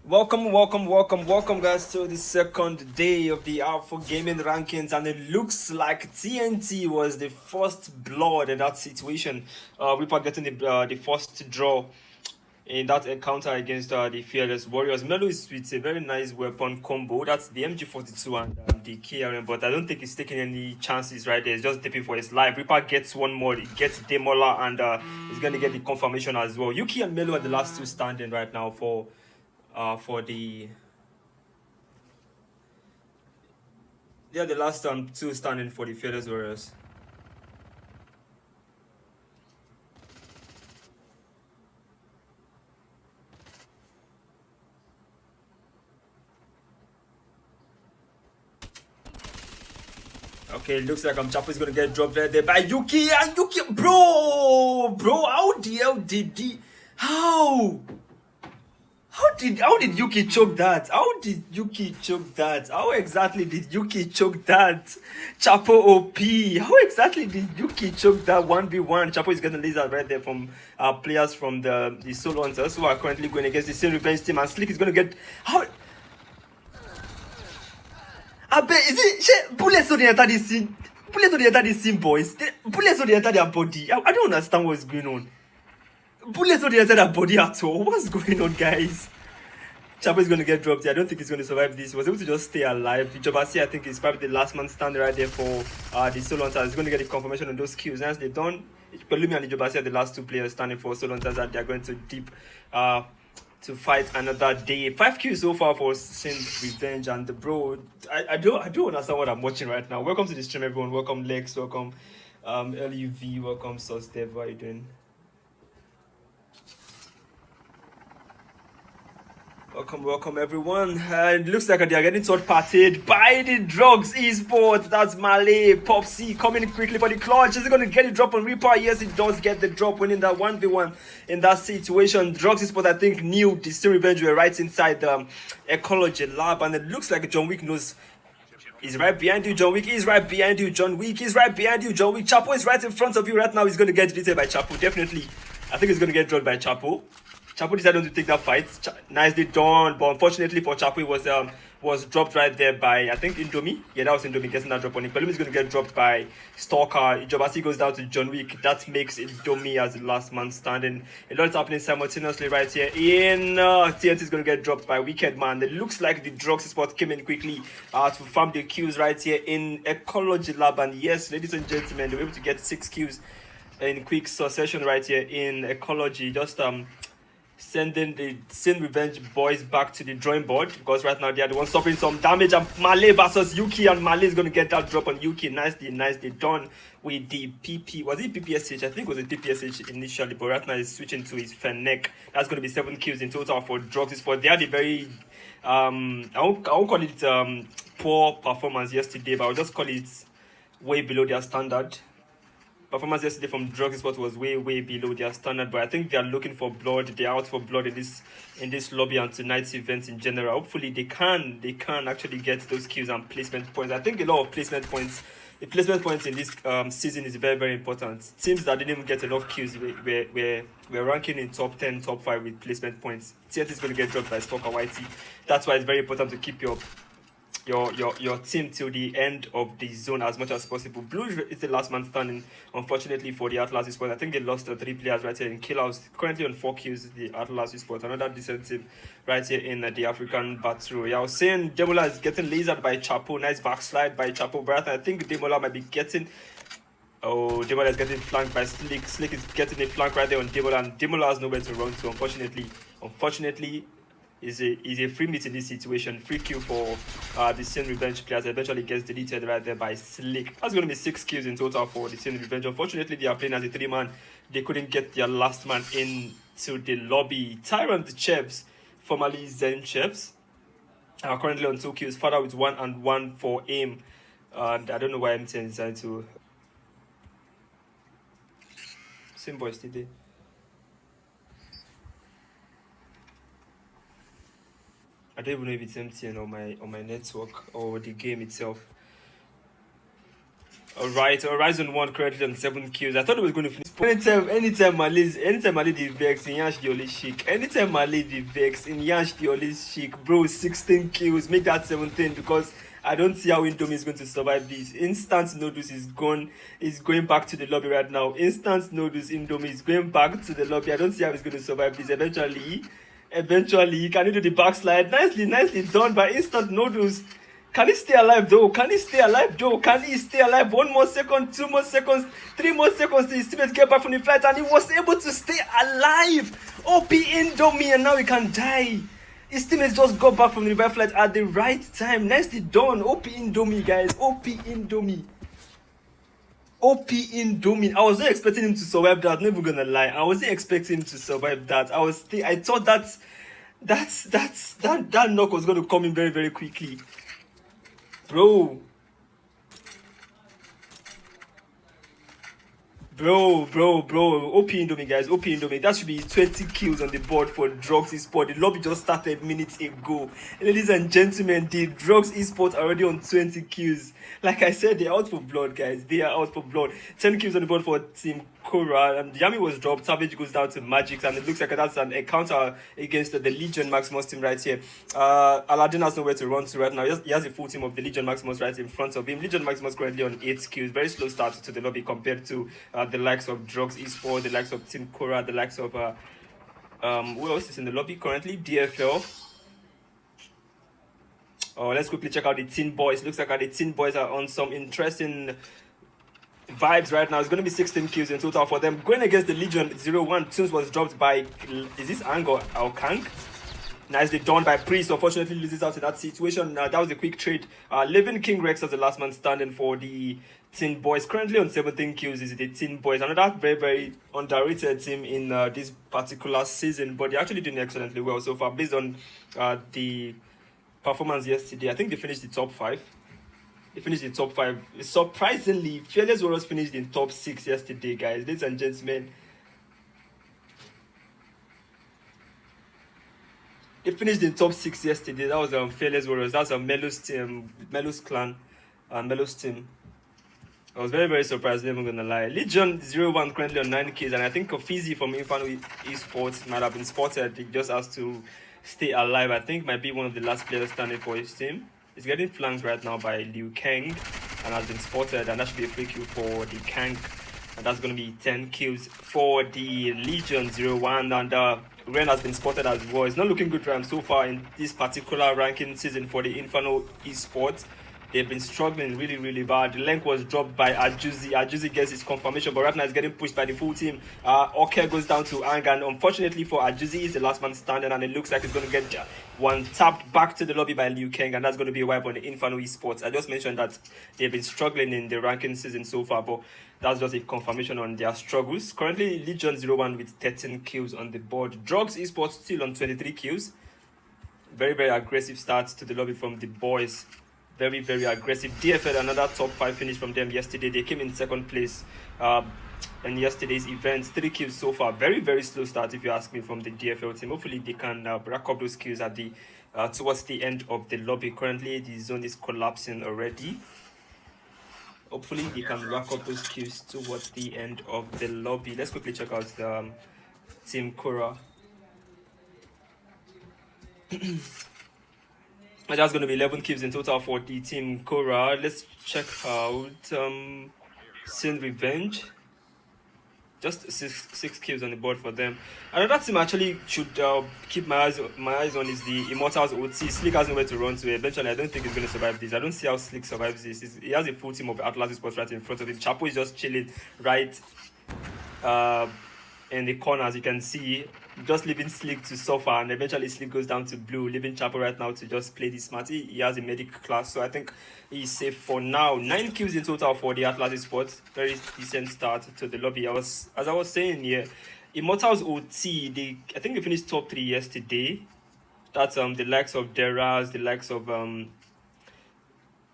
Welcome, guys, to the second day of the Alpha Gaming Rankings, and it looks like TNT was the first blood in that situation. Reaper getting the first draw in that encounter against the Fearless Warriors. Melo is with a very nice weapon combo. That's the MG42 and the KRM, but I don't think he's taking any chances right there. He's just dipping for his life. Reaper gets one more, he gets Demola, and he's going to get the confirmation as well. Yuki and Melo are the last two standing right now for the they're the last two standing for the Fearless Warriors. Okay, looks like Chapo is gonna get dropped right there by Yuki, and Yuki, bro, how the hell did he? How did Yuki choke that? How did Yuki choke that? How exactly did Yuki choke that? Chapo OP. How exactly did Yuki choke that 1v1? Chapo is getting laser right there from players from the solo hunters who are currently going against the same revenge team, and Slick is gonna get how. I bet is it shit, bullets on the enter this scene? Bullets on the enter this scene, boys. Bullets on the enter their body. I don't understand what's going on. Bullets on the enter their body at all. What's going on, guys? Chapo is going to get dropped here. I don't think he's going to survive this. He was able to just stay alive. Jobasi, I think, is probably the last man standing right there for the solo hunters. He's going to get the confirmation on those kills. Once they're done, Pelumi and Jobasi are the last two players standing for solo hunters, and they're going to deep to fight another day. 5 kills so far for Sin Revenge, and bro, I don't understand what I'm watching right now. Welcome to the stream, everyone. Welcome Lex, welcome LUV, welcome Sauce Dev. How are you doing? Welcome everyone. It looks like they are getting third-partied by the Drugs Esports. That's Malay, Popsy coming quickly for the clutch. Is he going to get the drop on Reaper? Yes, he does get the drop, winning that 1v1 in that situation. Drugs Esports, I think, knew the Steel Revenge were right inside the Ecology Lab, and it looks like John Wick knows. He's right behind you, John Wick. He's right behind you, John Wick. He's right behind you, John Wick. Chapo is right in front of you right now. He's going to get deleted by Chapo, definitely. I think he's going to get dropped by Chapo. Chapo decided to take that fight. Nicely done, but unfortunately for Chapo, it was dropped right there by, I think, Indomie. Yeah, that was Indomie getting that drop on him. Pelumi is going to get dropped by Stalker. Jobasi goes down to John Wick. That makes Indomie as the last man standing. A lot is happening simultaneously right here. TNT is going to get dropped by Wicked Man. It looks like the Drugs spot came in quickly to farm the kills right here in Ecology Lab. And yes, ladies and gentlemen, they were able to get 6 kills in quick succession right here in Ecology. Just sending the Sin Revenge boys back to the drawing board, because right now they are the ones suffering some damage, and Malay versus Yuki, and Malay is going to get that drop on Yuki. Nicely done with the PP. Was it PPSH? I think it was a PPSH initially, but right now he's switching to his Fennec. That's going to be 7 kills in total for Drugs. But they had a very I won't call it poor performance yesterday, but I'll just call it way below their standard. Performance yesterday from Drugs Sport was way below their standard, but I think they are looking for blood. They are out for blood in this lobby and tonight's event in general. Hopefully they can actually get those kills and placement points. I think a lot of placement points. The placement points in this season is very important. Teams that didn't even get enough kills we're ranking in top 10, top 5 with placement points. TNT is going to get dropped by Stalker Whitey. That's why it's very important to keep your team till the end of the zone as much as possible. Blue is the last man standing, unfortunately, for the Atlas Esports. I think they lost 3 players right here in Killhouse. Currently on 4 kills, the Atlas Esports. Another decent team right here in the African Battle Royale. I was saying Demola is getting lasered by Chapo. Nice backslide by Chapo. But I think Demola might be getting... Oh, Demola is getting flanked by Slick. Slick is getting a flank right there on Demola, and Demola has nowhere to run to, unfortunately. Is a free meet in this situation. Free kill for the Sin Revenge players. Eventually gets deleted right there by Slick. That's going to be 6 kills in total for the Sin Revenge. Unfortunately, they are playing as a 3-man. They couldn't get their last man into the lobby. Tyrant Chefs, formerly Zen Chefs, are currently on 2 kills. Father with 1 and 1 for aim. And I don't know why MTN is trying to... Same boys today. I don't even know if it's MTN or my network or the game itself. Alright, Horizon 1 currently on 7 kills. I thought it was going to finish. Anytime Mali the vex in Yansh the only chic. Anytime Mali the vex in Yansh the only chic. Bro, 16 kills. Make that 17 because I don't see how Indomie is going to survive this. Instant noodles is gone. Is going back to the lobby right now. Instant noodles Indomie is going back to the lobby. I don't see how he's going to survive this. Eventually, can he do the backslide? Nicely done by instant noodles. Can he stay alive though? Can he stay alive? 1 more second, 2 more seconds, 3 more seconds till his teammates get back from the flight, and he was able to stay alive. OP Indomie, and now he can die. His teammates just got back from the revive flight at the right time. Nicely done. OP Indomie, guys. OP Indomie. I was not expecting him to survive that. I'm not even gonna lie. I wasn't expecting him to survive that. I thought that knock was gonna come in very, very quickly. Bro, OP Indomie, guys. OP Indomie. That should be 20 kills on the board for Drugs Esports. The lobby just started minutes ago. Ladies and gentlemen, the Drugs Esports are already on 20 kills. Like I said, they're out for blood, guys. They are out for blood. 10 kills on the board for Team Cora. And Yami was dropped. Savage goes down to Magic. And it looks like that's an encounter against the Legion Maximus team right here. Aladdin has nowhere to run to right now. He has a full team of the Legion Maximus right in front of him. Legion Maximus currently on 8 kills. Very slow start to the lobby compared to the likes of Drugs Esports, the likes of Team Cora, the likes of who else is in the lobby currently? DFL. Oh, let's quickly check out the Teen Boys. Looks like the Teen Boys are on some interesting vibes right now. It's going to be 16 kills in total for them. Going against the Legion 0-1. Tunes was dropped by, is this Ang or Kang? Nicely done by Priest. Unfortunately loses out in that situation. That was a quick trade. Living King Rex as the last man standing for the Teen Boys. Currently on 17 kills is the Teen Boys. Another very, very underrated team in this particular season. But they're actually doing excellently well so far based on the performance yesterday. I think they finished the top 5. Surprisingly, Fearless Warriors finished in top 6 yesterday, guys. Ladies and gentlemen, they finished in top 6 yesterday. That was Fearless Warriors. That's Melo's team, Melo's clan, Melo's team. I was very, very surprised, never gonna lie. Legion 0-1 currently on 9 kills, and I think Kofizi from Inferno Esports might have been spotted. He just has to stay alive. I think might be one of the last players standing for his team. He's getting flanked right now by Liu Kang and has been spotted, and that should be a free kill for the Kang. And that's going to be 10 kills for the Legion 0-1. And Ren has been spotted as well. It's not looking good for him so far in this particular ranking season for the Inferno Esports. They've been struggling really, really bad. The link was dropped by Ajuzi. Ajuzi gets his confirmation, but right now it's getting pushed by the full team. Oke goes down to Ang, and unfortunately for Ajuzi, he's the last man standing, and it looks like he's going to get one tapped back to the lobby by Liu Kang, and that's going to be a wipe on the Inferno Esports. I just mentioned that they've been struggling in the ranking season so far, but that's just a confirmation on their struggles. Currently, Legion 0-1 with 13 kills on the board. Drugs Esports still on 23 kills. Very, very aggressive start to the lobby from the boys. Very, very aggressive. DFL, another top 5 finish from them yesterday. They came in second place in yesterday's event. 3 kills so far. Very, very slow start, if you ask me, from the DFL team. Hopefully, they can rack up those kills at the towards the end of the lobby. Currently, the zone is collapsing already. Hopefully, they can rack up those kills towards the end of the lobby. Let's quickly check out the Team Cora. That's going to be 11 kills in total for the Team Cora. Let's check out Sin Revenge. Just six kills on the board for them. Another team actually should keep my eyes on is the Immortals OT. Slick has nowhere to run to. Eventually, I don't think he's going to survive this. I don't see how Slick survives this. He has a full team of Atlas Sports right in front of him. Chapo is just chilling right in the corner, as you can see, just leaving Slick to suffer, and eventually Slick goes down to blue, leaving Chapo right now to just play this smart. He has a medic class, so I think he's safe for now. 9 kills in total for the Atlas Sports. Very decent start to the lobby. As I was saying here, Immortals OT, I think they finished top 3 yesterday. That's the likes of Deraz, the likes of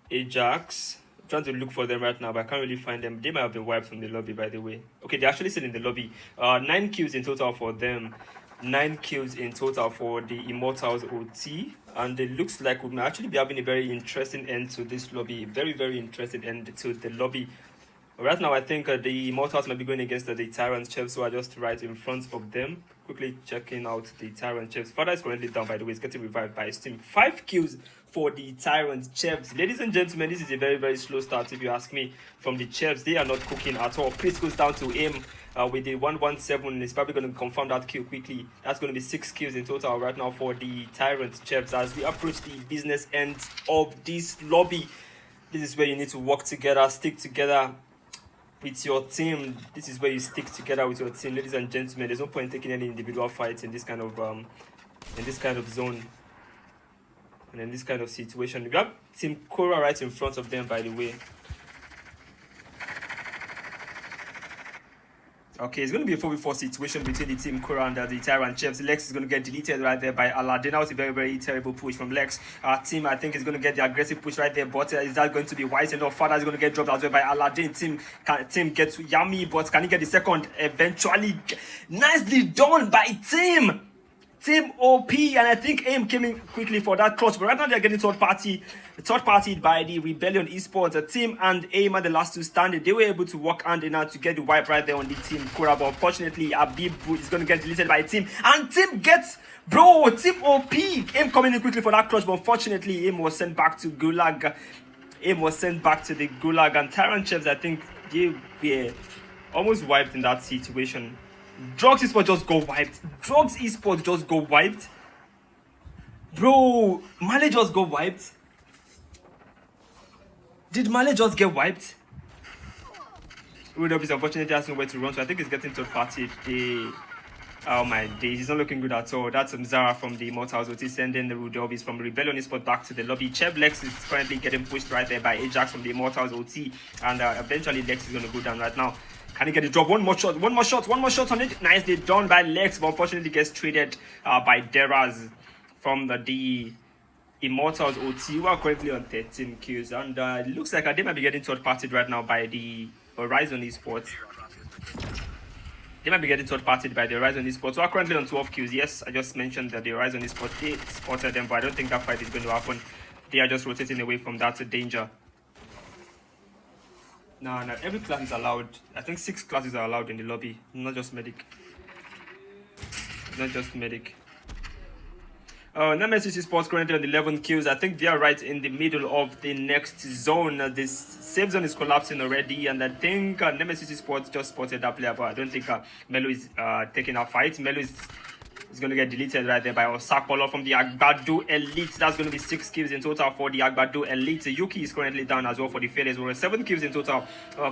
Ajax. I'm trying to look for them right now, but I can't really find them. They might have been wiped from the lobby, by the way. Okay, they're actually still in the lobby. 9 kills in total for them. 9 kills in total for the Immortals OT. And it looks like we might actually be having a very interesting end to this lobby. Very, very interesting end to the lobby Right now, I think the Mortals might be going against the Tyrant Chiefs, who are just right in front of them. Quickly checking out the Tyrant Chiefs. Father is currently down, by the way. He's getting revived by his team. 5 kills for the Tyrant Chiefs. Ladies and gentlemen, this is a very, very slow start, if you ask me, from the Chiefs. They are not cooking at all. Please goes down to aim with the 117. He's probably going to confirm that kill quickly. That's going to be 6 kills in total right now for the Tyrant Chiefs as we approach the business end of this lobby. This is where you need to work together, stick together with your team. This is where you stick together with your team, ladies and gentlemen. There's no point taking any individual fights in this kind of zone and in this kind of situation. We have Team Cora right in front of them, by the way. Okay, it's going to be a 4v4 situation between the Team Cora and the Tyrant Chiefs. Lex is going to get deleted right there by Aladdin. That was a very, very terrible push from Lex. Our team, I think, is going to get the aggressive push right there, but is that going to be wise enough? Father is going to get dropped as well by Aladdin. Team gets Yami, but can he get the second? Eventually, nicely done by Team OP, and I think AIM came in quickly for that clutch, but right now they're getting third party by the Rebellion Esports. The team and AIM are the last two standing. They were able to work hand in hand to get the wipe right there on the Team Cora, but unfortunately Abib is going to get deleted by Team, and Team gets, Team OP. AIM coming in quickly for that clutch, but unfortunately AIM was sent back to Gulag. AIM was sent back to the Gulag, and Tyrant Chiefs, I think they were almost wiped in that situation. Drugs Esports just got wiped. Drugs Esports just got wiped. Bro, Male just got wiped. Did Male just get wiped? Rudolph is unfortunately has nowhere to run, so I think he's getting third party. Oh my days, he's not looking good at all. That's Zara from the Immortals OT sending the Rudolph is from Rebellion Esports back to the lobby. Chev Lex is currently getting pushed right there by Ajax from the Immortals OT, and eventually Lex is going to go down right now. Can he get the drop? One more shot on it. Nicely done by Lex, but unfortunately gets traded by Deraz from the Immortals OT, who are currently on 13 kills. And it looks like they might be getting third partied right now by the Horizon Esports. They might be getting third partied by the Horizon Esports, who are currently on 12 kills. Yes, I just mentioned that the Horizon Esports, they spotted them, but I don't think that fight is going to happen. They are just rotating away from that danger. No, every class is allowed. I think 6 classes are allowed in the lobby, not just medic. Nemesis Esports currently on 11 kills. I think they are right in the middle of the next zone. This safe zone is collapsing already, and I think Nemesis Esports just spotted that player, but I don't think Melo is taking a fight. Melo is going to get deleted right there by Osakpolo from the Agbado Elite. That's going to be 6 kills in total for the Agbado Elite. Yuki is currently down as well for the Fearless Warriors. 7 kills in total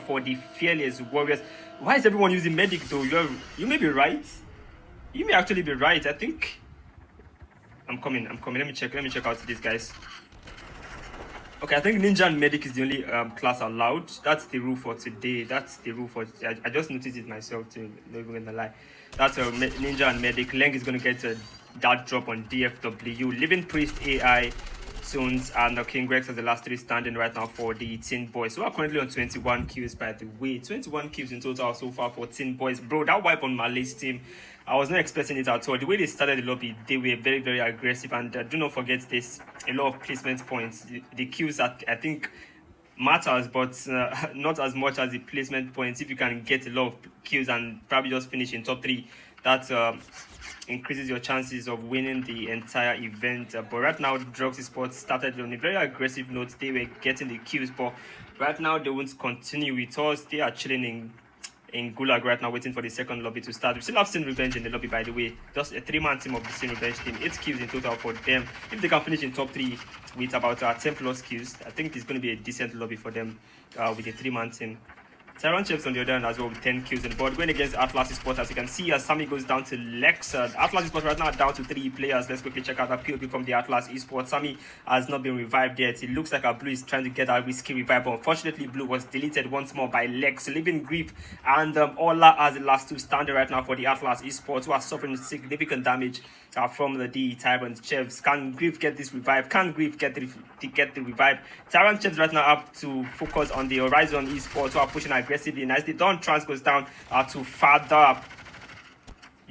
for the Fearless Warriors. Why is everyone using Medic though? You may be right. You may actually be right. I think I'm coming. Let me check out these guys. Okay, I think Ninja and Medic is the only class allowed. That's the rule for today. I just noticed it myself too. Not even gonna lie. That's Ninja and Medic. Leng is gonna get that drop on DFW. Living Priest AI, Tunes, and King Rex as the last 3 standing right now for the Teen Boys. So we're currently on 21 kills, by the way. 21 kills in total so far for Teen Boys. Bro, that wipe on Malay's team, I was not expecting it at all. The way they started the lobby, they were very, very aggressive. And do not forget this, a lot of placement points. The kills that I think matters, but not as much as the placement points. If you can get a lot of kills and probably just finish in top 3, that increases your chances of winning the entire event. But right now, Drugs Esports started on a very aggressive note. They were getting the kills, but right now they won't continue with us. They are chilling in Gulag right now, waiting for the second lobby to start. We still have Sin Revenge in the lobby, by the way. Just a 3-man team of the Sin Revenge team. 8 kills in total for them. If they can finish in top 3 with about 10 plus kills, I think it's going to be a decent lobby for them with a 3-man team. Tyrant Chiefs on the other hand as well with 10 kills on the board. Going against Atlas Esports, as you can see, as Sammy goes down to Lex. Atlas Esports right now down to 3 players. Let's quickly check out that POV from the Atlas Esports. Sammy has not been revived yet. It looks like our Blue is trying to get a risky revive, but unfortunately Blue was deleted once more by Lex. Living Grief and Ola as the last 2 standing right now for the Atlas Esports, who are suffering significant damage from the Tyrant Chiefs. Can Grief get this revive? Can Grief get the revive? Tyrant Chiefs right now have to focus on the Horizon Esports, who are pushing aggressively. Nicely done. Trans goes down to Father.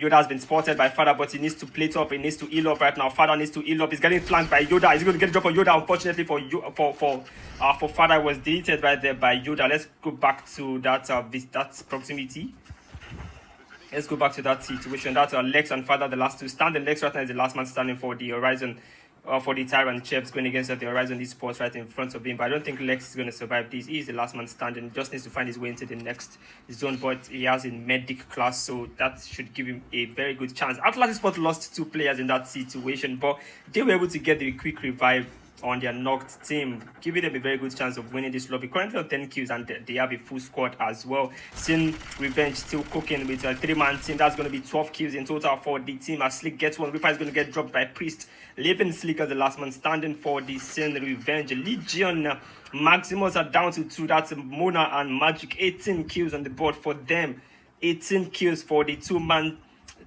Yoda has been spotted by Father, but he needs to plate up. He needs to heal up right now. Father needs to heal up. He's getting flanked by Yoda. He's going to get a drop on Yoda. Unfortunately for Father, was deleted right there by Yoda. Let's go back to that proximity. Let's go back to that situation. That's Lex and Father, the last two standing. Lex right now is the last man standing for the Horizon. For the Tyrant Chips going against the Horizon Esports right in front of him. But I don't think Lex is going to survive this. He's the last man standing. He just needs to find his way into the next zone. But he has a medic class, so that should give him a very good chance. Atlas Esports lost 2 players in that situation, but they were able to get the quick revive on their knocked team, giving them a very good chance of winning this lobby. Currently on 10 kills, and they have a full squad as well. Sin Revenge still cooking with a 3-man team. That's going to be 12 kills in total for the team. As Slick gets one, Reaper is going to get dropped by Priest, leaving Slick as the last man standing for the Sin Revenge. Legion Maximus are down to 2. That's Mona and Magic. 18 kills on the board for them. 18 kills for the 2-man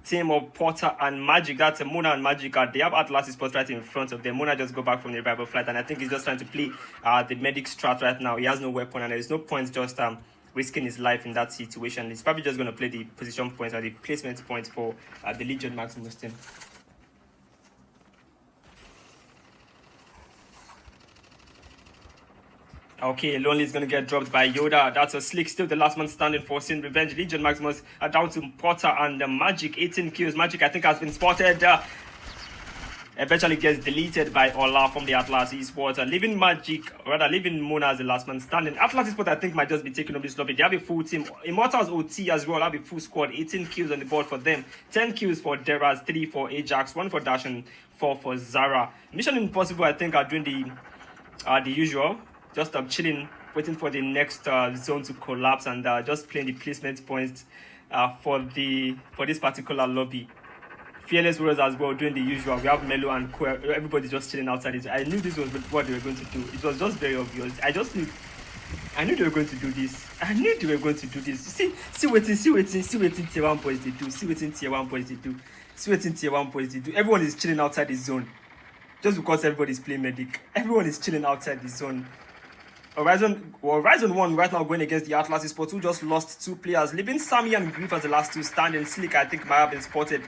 team of Porter and Magic. That's Mona and Magic. They have Atlas Esports right in front of them. Mona just go back from the revival flight, and I think he's just trying to play the medic strat right now. He has no weapon, and there's no point just risking his life in that situation. He's probably just going to play the position points or the placement points for the Legion Maximus team. Okay, Lonely is going to get dropped by Yoda. That's a Slick, still the last man standing for Sin Revenge. Legion Maximus are down to Porter and Magic. 18 kills. Magic, I think, has been spotted. Eventually gets deleted by Ola from the Atlas Esports. Leaving Mona as the last man standing. Atlas Esports, I think, might just be taking up this lobby. They have a full team. Immortals OT as well have a full squad. 18 kills on the board for them. 10 kills for Deraz, 3 for Ajax, 1 for Dash, and 4 for Zara. Mission Impossible, I think, are doing the usual. Just chilling, waiting for the next zone to collapse, and just playing the placement points for this particular lobby. Fearless Warriors as well doing the usual. We have Melo and Quer. Everybody just chilling outside it. I knew this was what they were going to do. It was just very obvious. I knew they were going to do this. See waiting tier 1 boys they do. See waiting tier 1 boys they do. Everyone is chilling outside the zone. Just because everybody's playing medic. Everyone is chilling outside the zone. Horizon 1 right now going against the Atlas Esports, who just lost 2 players, leaving Sammy and Grief as the last 2 standing. Slick, I think, might have been spotted.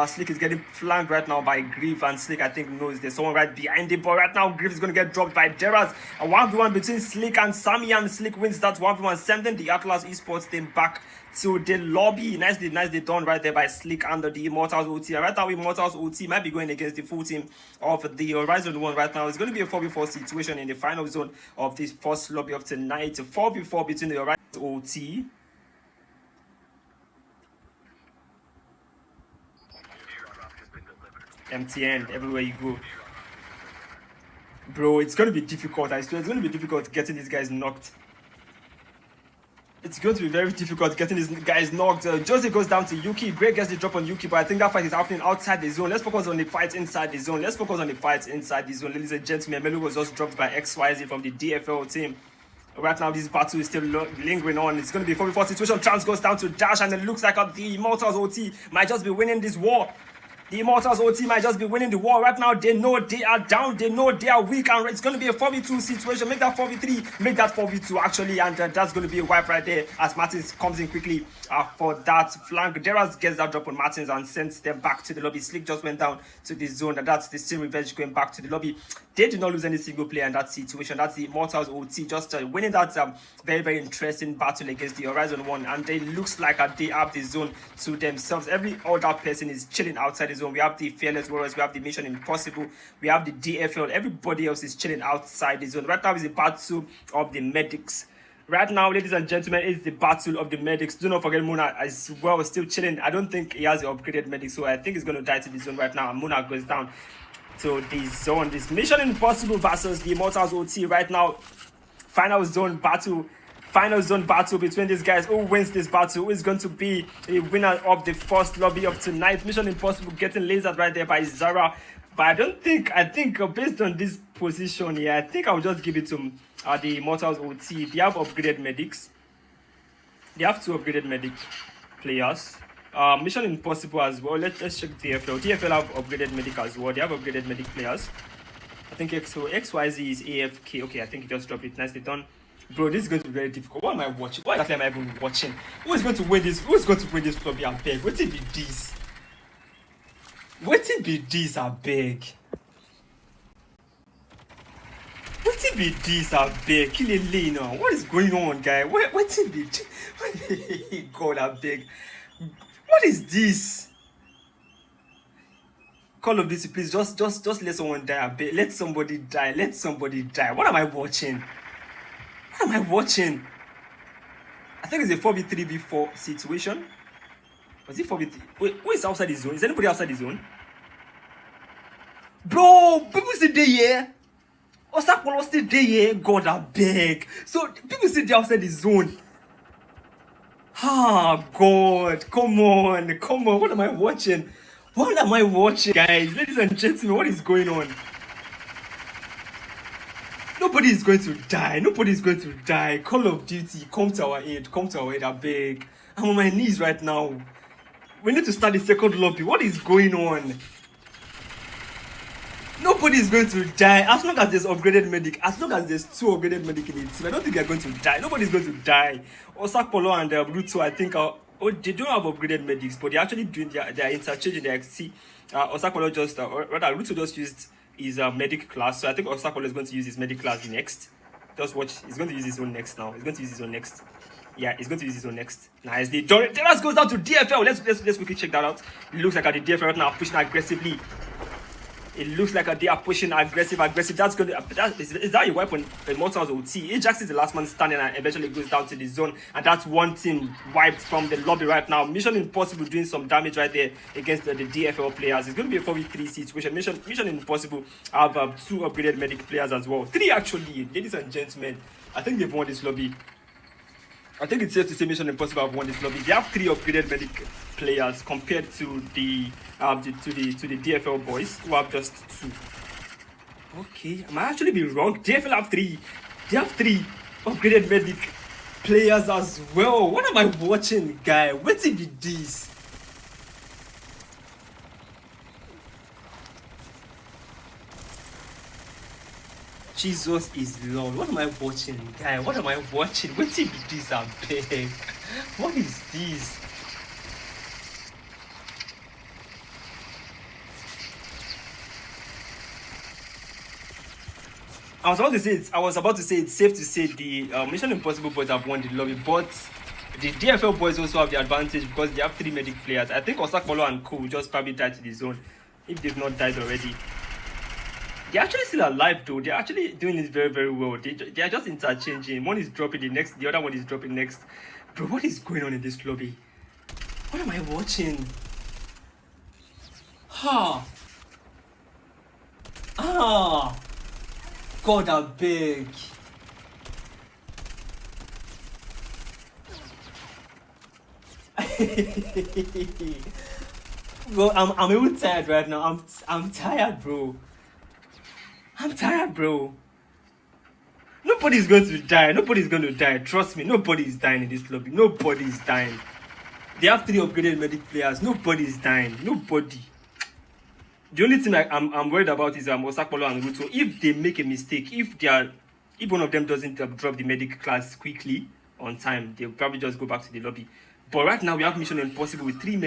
Slick is getting flanked right now by Grief, and Slick, I think, knows there's someone right behind him. But right now, Grief is going to get dropped by Deraz. A 1v1 between Slick and Sammy, and Slick wins that 1v1, sending the Atlas Esports team back to the lobby. Nicely done right there by Slick under the Immortals OT. Right now, Immortals OT might be going against the full team of the Horizon 1 right now. It's going to be a 4v4 situation in the final zone of this first lobby of tonight. 4v4 between the Horizon OT. MTN everywhere you go. Bro, it's going to be difficult. I swear it's going to be difficult getting these guys knocked. It's going to be very difficult getting these guys knocked. Josie goes down to Yuki. Greg gets the drop on Yuki, but I think that fight is happening outside the zone. Let's focus on the fight inside the zone. Ladies and gentlemen, Melu was just dropped by XYZ from the DFL team. Right now, this battle is still lingering on. It's going to be a 4v4 situation. Chance goes down to Dash, and it looks like the Immortals OT might just be winning this war. The Immortals OT might just be winning the war right now. They know they are down. They know they are weak. And it's going to be a 4v2 situation. Make that 4v3. Make that 4v2, actually. And that's going to be a wipe right there as Martins comes in quickly for that flank. Deraz gets that drop on Martins and sends them back to the lobby. Slick just went down to the zone. And that's the Sin Revenge going back to the lobby. They did not lose any single player in that situation. That's the Immortals OT just winning that very, very interesting battle against the Horizon 1. And it looks like they have the zone to themselves. Every other person is chilling outside the zone. We have the Fearless Warriors, we have the Mission Impossible, we have the DFL. Everybody else is chilling outside the zone. Right now is the battle of the medics. Right now, ladies and gentlemen, it's the battle of the medics. Do not forget Muna as well, still chilling. I don't think he has the upgraded medic, so I think he's going to die to the zone right now. And Muna goes down to the zone. This Mission Impossible versus the Immortals OT right now. Final zone battle between these guys. Who wins this battle? Who is going to be a winner of the first lobby of tonight? Mission Impossible getting lasered right there by Zara. But I think based on this position here, I think I'll just give it to the Immortals OT. They have upgraded medics. They have 2 upgraded medic players. Mission Impossible as well. Let's check DFL. DFL have upgraded medic as well. They have upgraded medic players. I think XYZ is AFK. Okay, I think he just dropped it. Nicely done. Bro, this is going to be very difficult. What am I watching? What exactly am I even watching? Who is going to win this? Who is going to win this lobby? I'm beg. What did be this? Wetin be this, abeg? Wetin be this, abeg? Kilele now. What is going on, guy? Wetin be this? God, abeg. What is this? Call of Duty, please just let someone die, abeg. Let somebody die. Let somebody die. What am I watching? What am I watching? I think it's a 4v3v4 situation. Was it 4v3? Wait, who is outside the zone? Is anybody outside the zone? Bro, people still there, yeah? Osakpolo still there, yeah? God, I beg. So, people still there outside the zone. Ah, God. Come on. Come on. What am I watching? What am I watching, guys? Ladies and gentlemen, what is going on? Nobody is going to die. Nobody is going to die. Call of Duty, come to our aid. Come to our aid, I beg. I'm on my knees right now. We need to start the second lobby. What is going on? Nobody is going to die. As long as there's upgraded medic, as long as there's 2 upgraded medic in the team, I don't think they're going to die. Nobody's going to die. Osakpolo and Ruto, I think, they don't have upgraded medics, but they're actually doing they're interchanging their XC. Osakpolo just, rather, Ruto just used his medic class, so I think Osakpolo is going to use his medic class next. Just watch. He's going to use his own next now. He's going to use his own next. Yeah, he's going to use his own next. Nicely. Dallas goes down to DFL. Let's quickly check that out. It looks like the DFL right now are pushing aggressively. It looks like they are pushing aggressive. That's going to is that a weapon? Immortals will see. Ajax is the last man standing and eventually goes down to the zone, and that's one team wiped from the lobby right now. Mission Impossible doing some damage right there against the DFL players. It's going to be a 4v3 situation. Mission Impossible have 2 upgraded medic players as well. 3 actually, ladies and gentlemen. I think they've won this lobby. I think it's safe to say Mission Impossible have won this lobby. They have 3 upgraded medic players compared to the DFL boys who have just 2. Okay, I might actually be wrong. DFL have 3. They have 3 upgraded medic players as well. What am I watching, guy? What it be this? Jesus is Lord. What am I watching, guy? What am I watching? What it be this, I beg? What is this? I was about to say it's safe to say the Mission Impossible boys have won the lobby, but the DFL boys also have the advantage because they have 3 medic players. I think Osakpolo and Co will just probably die to the zone if they've not died already. They're actually still alive though. They're actually doing it very, very well. They are just interchanging. One is dropping the other one is dropping next. Bro, what is going on in this lobby? What am I watching? God, I beg. Bro, I'm even tired right now. I'm tired, bro. I'm tired, bro. Nobody's going to die. Nobody's going to die. Trust me, nobody is dying in this lobby. Nobody is dying. They have 3 upgraded medic players. Nobody is dying. Nobody. The only thing I'm worried about is Osakpolo and Ruto. If they make a mistake, if one of them doesn't drop the medic class quickly on time, they'll probably just go back to the lobby. But right now we have Mission Impossible with 3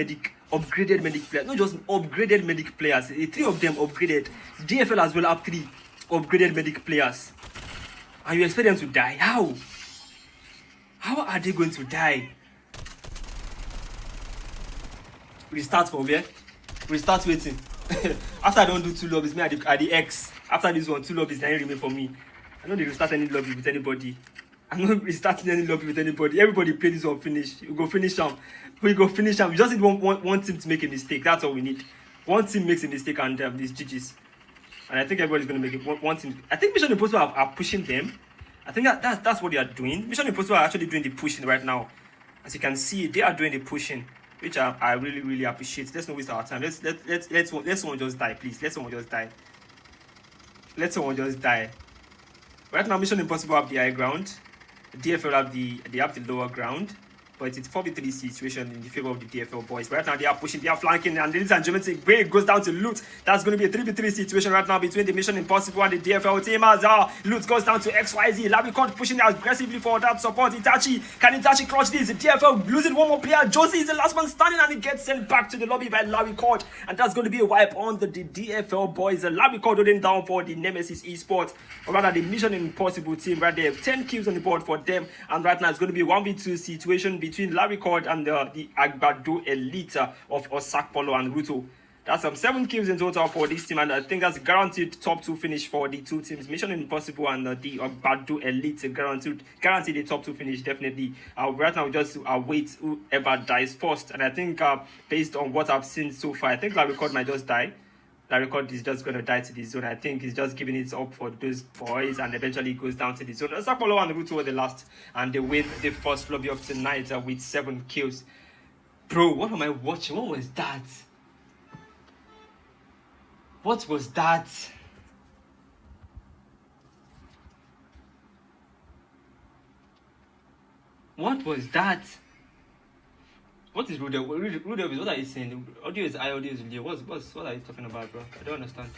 upgraded medic players. Not just upgraded medic players. 3 of them upgraded. DFL as well have 3 upgraded medic players. And you expect them to die? How? How are they going to die? Restart from where? Restart waiting. After I don't do 2 lobbies, me at the X. After this one, 2 lobbies then remain for me. I don't restart any lobby with anybody. I'm not restarting any lobby with anybody. Everybody play this one finish. We go finish them. We just need one team to make a mistake. That's all we need. One team makes a mistake and these GG's. And I think everybody's gonna make it. One team. I think Mission Impossible are pushing them. I think that's what they are doing. Mission Impossible are actually doing the pushing right now. As you can see, they are doing the pushing, which I really, really appreciate. Let's not waste our time. Let someone just die, please. Let someone just die. Let someone just die. Right now, Mission Impossible have the high ground. DFL have the lower ground. but it's 4v3 situation in the favor of the DFL boys. Right now they are pushing, they are flanking, and ladies and gentlemen, Gray goes down to Loot. That's going to be a 3v3 situation right now between the Mission Impossible and the DFL team. As Loot goes down to XYZ. Labicon pushing aggressively for that support. Itachi, can Itachi clutch this? The DFL losing one more player. Josie is the last one standing, and he gets sent back to the lobby by Labicon, and that's going to be a wipe on the DFL boys. Labicon holding down for the Nemesis Esports, or rather the Mission Impossible team right there. 10 kills on the board for them, and right now it's going to be a 1v2 situation between Labicon and the Agbado Elite of Osakpolo and Ruto. That's 7 kills in total for this team, and I think that's guaranteed top 2 finish for the two teams. Mission Impossible and the Agbado Elite guaranteed a top 2 finish, definitely. Right now we just wait whoever dies first, and I think based on what I've seen so far, I think Labicon might just die. Laricot is just going to die to the zone. I think he's just giving it up for those boys, and eventually goes down to the zone. Osakpolo and Ruto were the last, and they win the first lobby of tonight with 7 kills. Bro, what am I watching? What was that? What was that? What was that? What is Rudolph? Rudolph is, what are you saying? Audio is I, audio is low. What are you talking about, bro? I don't understand.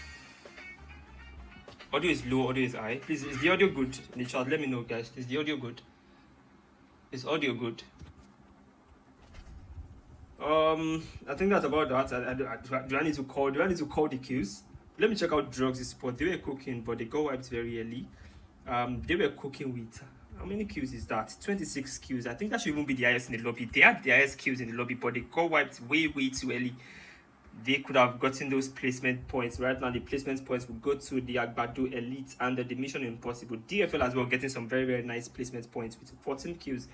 Audio is low, audio is I. Please, is the audio good? In the chat, let me know, guys. Is the audio good? Is audio good? I think that's about that. Do I need to call the queues? Let me check out Drugs Sport. They were cooking, but they got wiped very early. They were cooking with, how many kills is that? 26 kills. I think that should even be the highest in the lobby. They had the highest kills in the lobby, but they got wiped way too early. They could have gotten those placement points. Right now, the placement points will go to the Agbado Elite and the Mission Impossible. DFL as well, getting some very nice placement points with 14 kills.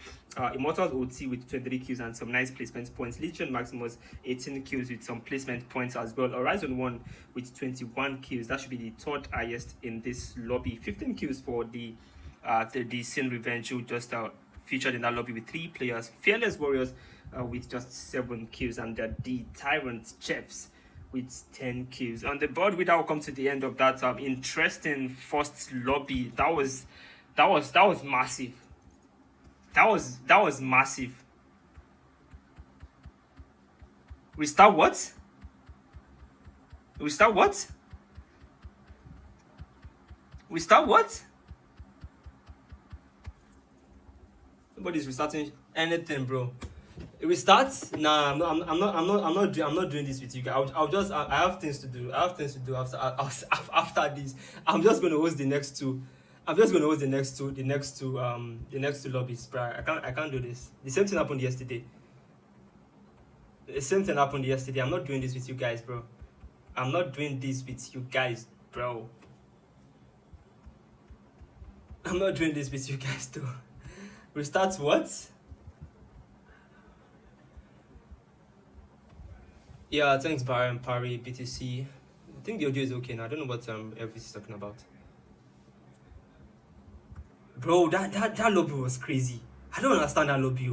Immortals OT with 23 kills and some nice placement points. Legion Maximus 18 kills with some placement points as well. Horizon 1 with 21 kills. That should be the third highest in this lobby. 15 kills for the Sin Revenge, who just featured in that lobby with 3 players. Fearless Warriors with just 7 kills, and the Tyrant Chefs with 10 kills. On the board, we now come to the end of that interesting first lobby. That was massive. That was massive. We start what? We start what? We start what? Nobody's restarting anything, bro. If we start, nah, I'm not doing this with you guys. I have things to do. After this. I'm just gonna host the next two. The next two lobbies, bro. I can't do this. The same thing happened yesterday. I'm not doing this with you guys, bro. I'm not doing this with you guys, bro. I'm not doing this with you guys, too. Restart what? Yeah, thanks, Baron, Parry, BTC. I think the audio is okay now. I don't know what Elvis is talking about. Bro, that lobby was crazy. I don't understand that lobby.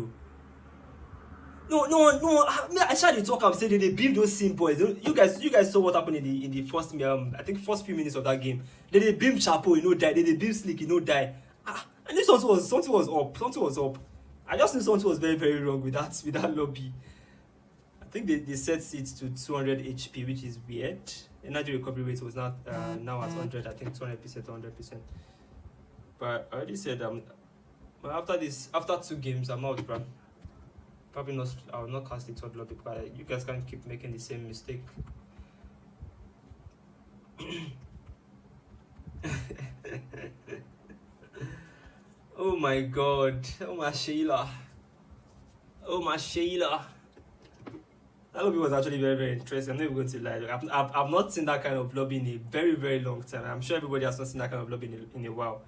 No. I tried to talk. I'm saying they beat those same boys. You guys saw what happened in the first I think first few minutes of that game. They beam Chapo, die. They beam Slick, die. I knew something was up. I just knew something was very wrong with that lobby. I think they set it to 200 HP, which is weird. Energy recovery rate was not now at 100. I think 200%, 100%. But I already said after 2 games I'm out, bro. Probably not. I will not cast the third lobby, but you guys can't keep making the same mistake. Oh my god. Oh my Sheila. That lobby was actually very interesting. I'm not even going to lie. I've not seen that kind of lobby in a very long time. I'm sure everybody has not seen that kind of lobby in a while.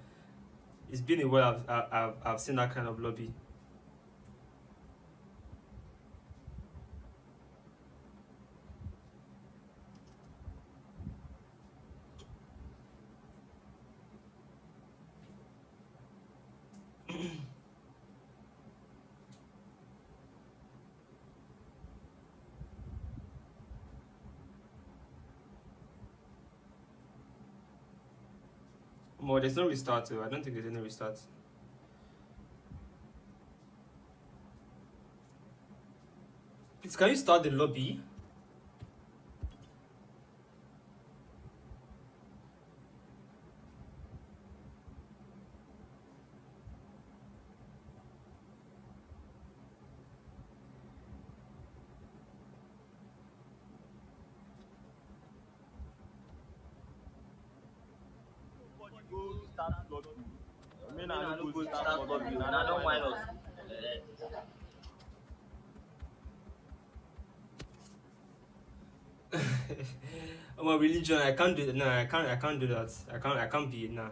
It's been a while I've seen that kind of lobby. More, there's no restart too. I don't think there's any restart. Please, can you start the lobby? I'm a religion. I can't do that. No, I can't do that. I can't be nah.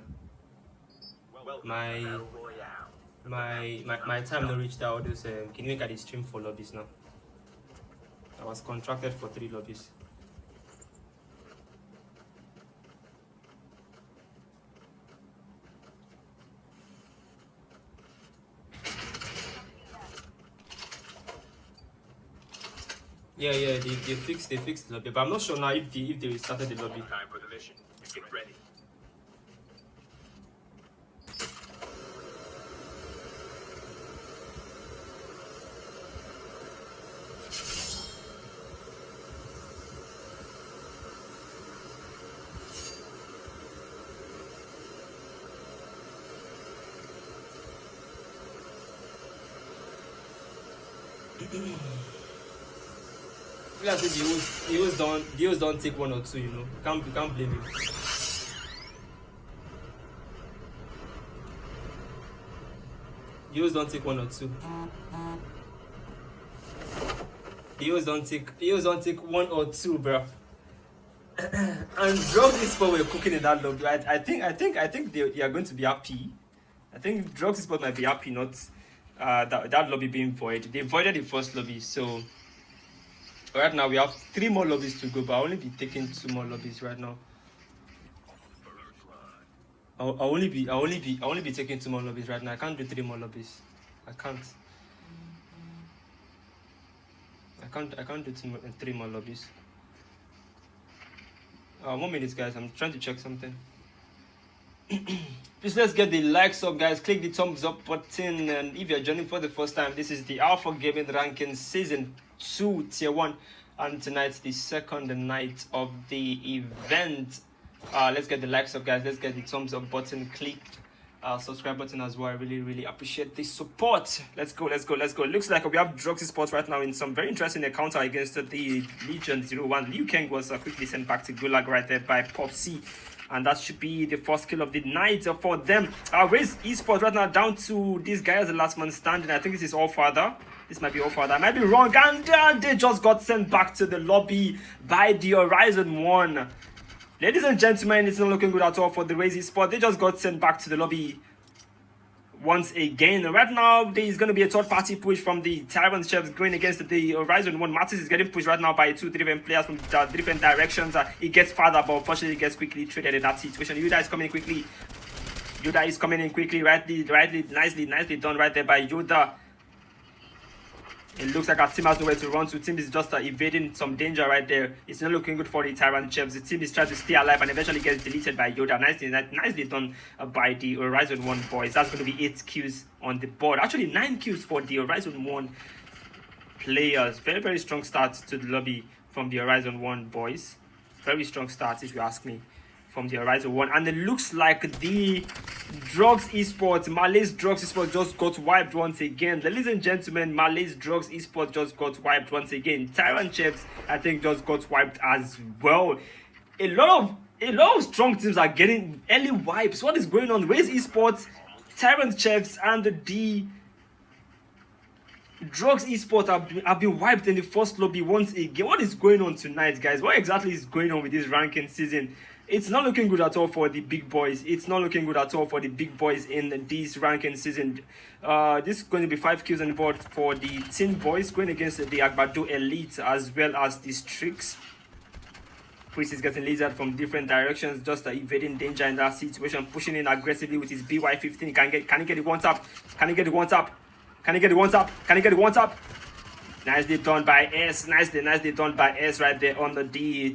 My time no reach that. All those can you make a stream for lobbies now? I was contracted for 3 lobbies. Yeah, they fixed the lobby, but I'm not sure now if they restarted the lobby. Time for the mission. Get ready. Like I said, the host don't take 1 or 2, you know. Can't blame him. The host don't take 1 or 2. The host don't take 1 or 2, bro. And Drugs Esport were cooking in that lobby. I think they are going to be happy. I think Drugs Esport might be happy not that lobby being void. They voided the first lobby, so right now we have 3 more lobbies to go, but I'll only be taking 2 more lobbies right now. I'll only be taking 2 more lobbies right now. I can't do 3 more lobbies. I can't do 3 more lobbies. 1 minute, guys. I'm trying to check something. Please let's get the likes up, guys. Click the thumbs up button, and if you're joining for the first time, this is the Alpha Gaming Ranking Season 2 Tier 1, and tonight's the second night of the event. Let's get the likes up, guys. Let's get the thumbs up button. Click subscribe button as well. I really appreciate the support. Let's go. Looks like we have Drugs Sports right now in some very interesting encounter against the Legion 01. Liu Kang was quickly sent back to Gulag right there by Popsy, and that should be the first kill of the night for them. Raise Esports right now down to this guy as the last man standing. I think this is All Father. This might be All Father. I might be wrong. And they just got sent back to the lobby by the Horizon 1. Ladies and gentlemen, it's not looking good at all for the Raise Esports. They just got sent back to the lobby once again. Right now, there is going to be a third-party push from the Tyrant Chefs going against the Horizon 1. Mattis is getting pushed right now by 2 different players from different directions. He gets farther, but unfortunately, he gets quickly traded in that situation. Yuda is coming quickly. Yuda is coming in quickly. Rightly, nicely done right there by Yuda. It looks like our team has nowhere to run to. Team is just evading some danger right there. It's not looking good for the Tyrant Chefs. The team is trying to stay alive and eventually gets deleted by Yoda. Nicely done by the Horizon 1 boys. That's going to be 8 kills on the board. Actually, 9 kills for the Horizon 1 players. Very strong start to the lobby from the Horizon 1 boys. Very strong start, if you ask me, from the Horizon 1. And it looks like the Drugs Esports, Malay's Drugs Esports just got wiped once again. Ladies and gentlemen, Malay's Drugs Esports just got wiped once again. Tyrant Chefs, I think, just got wiped as well. A lot of strong teams are getting early wipes. What is going on? Raise Esports, Tyrant Chefs, and the Drugs Esports have been wiped in the first lobby once again. What is going on tonight, guys? What exactly is going on with this ranking season? It's not looking good at all for the big boys. It's not looking good at all for the big boys in this ranking season. This is going to be 5 kills on the board for the Teen Boys going against the Agbado Elite as well as the Strix. Priest is getting lasered from different directions, just evading danger in that situation, pushing in aggressively with his BY-15. Can he get the one tap? Can he get the one tap? Can he get the one tap? Can he get the one tap? Nicely done by S. Nicely done by S right there on the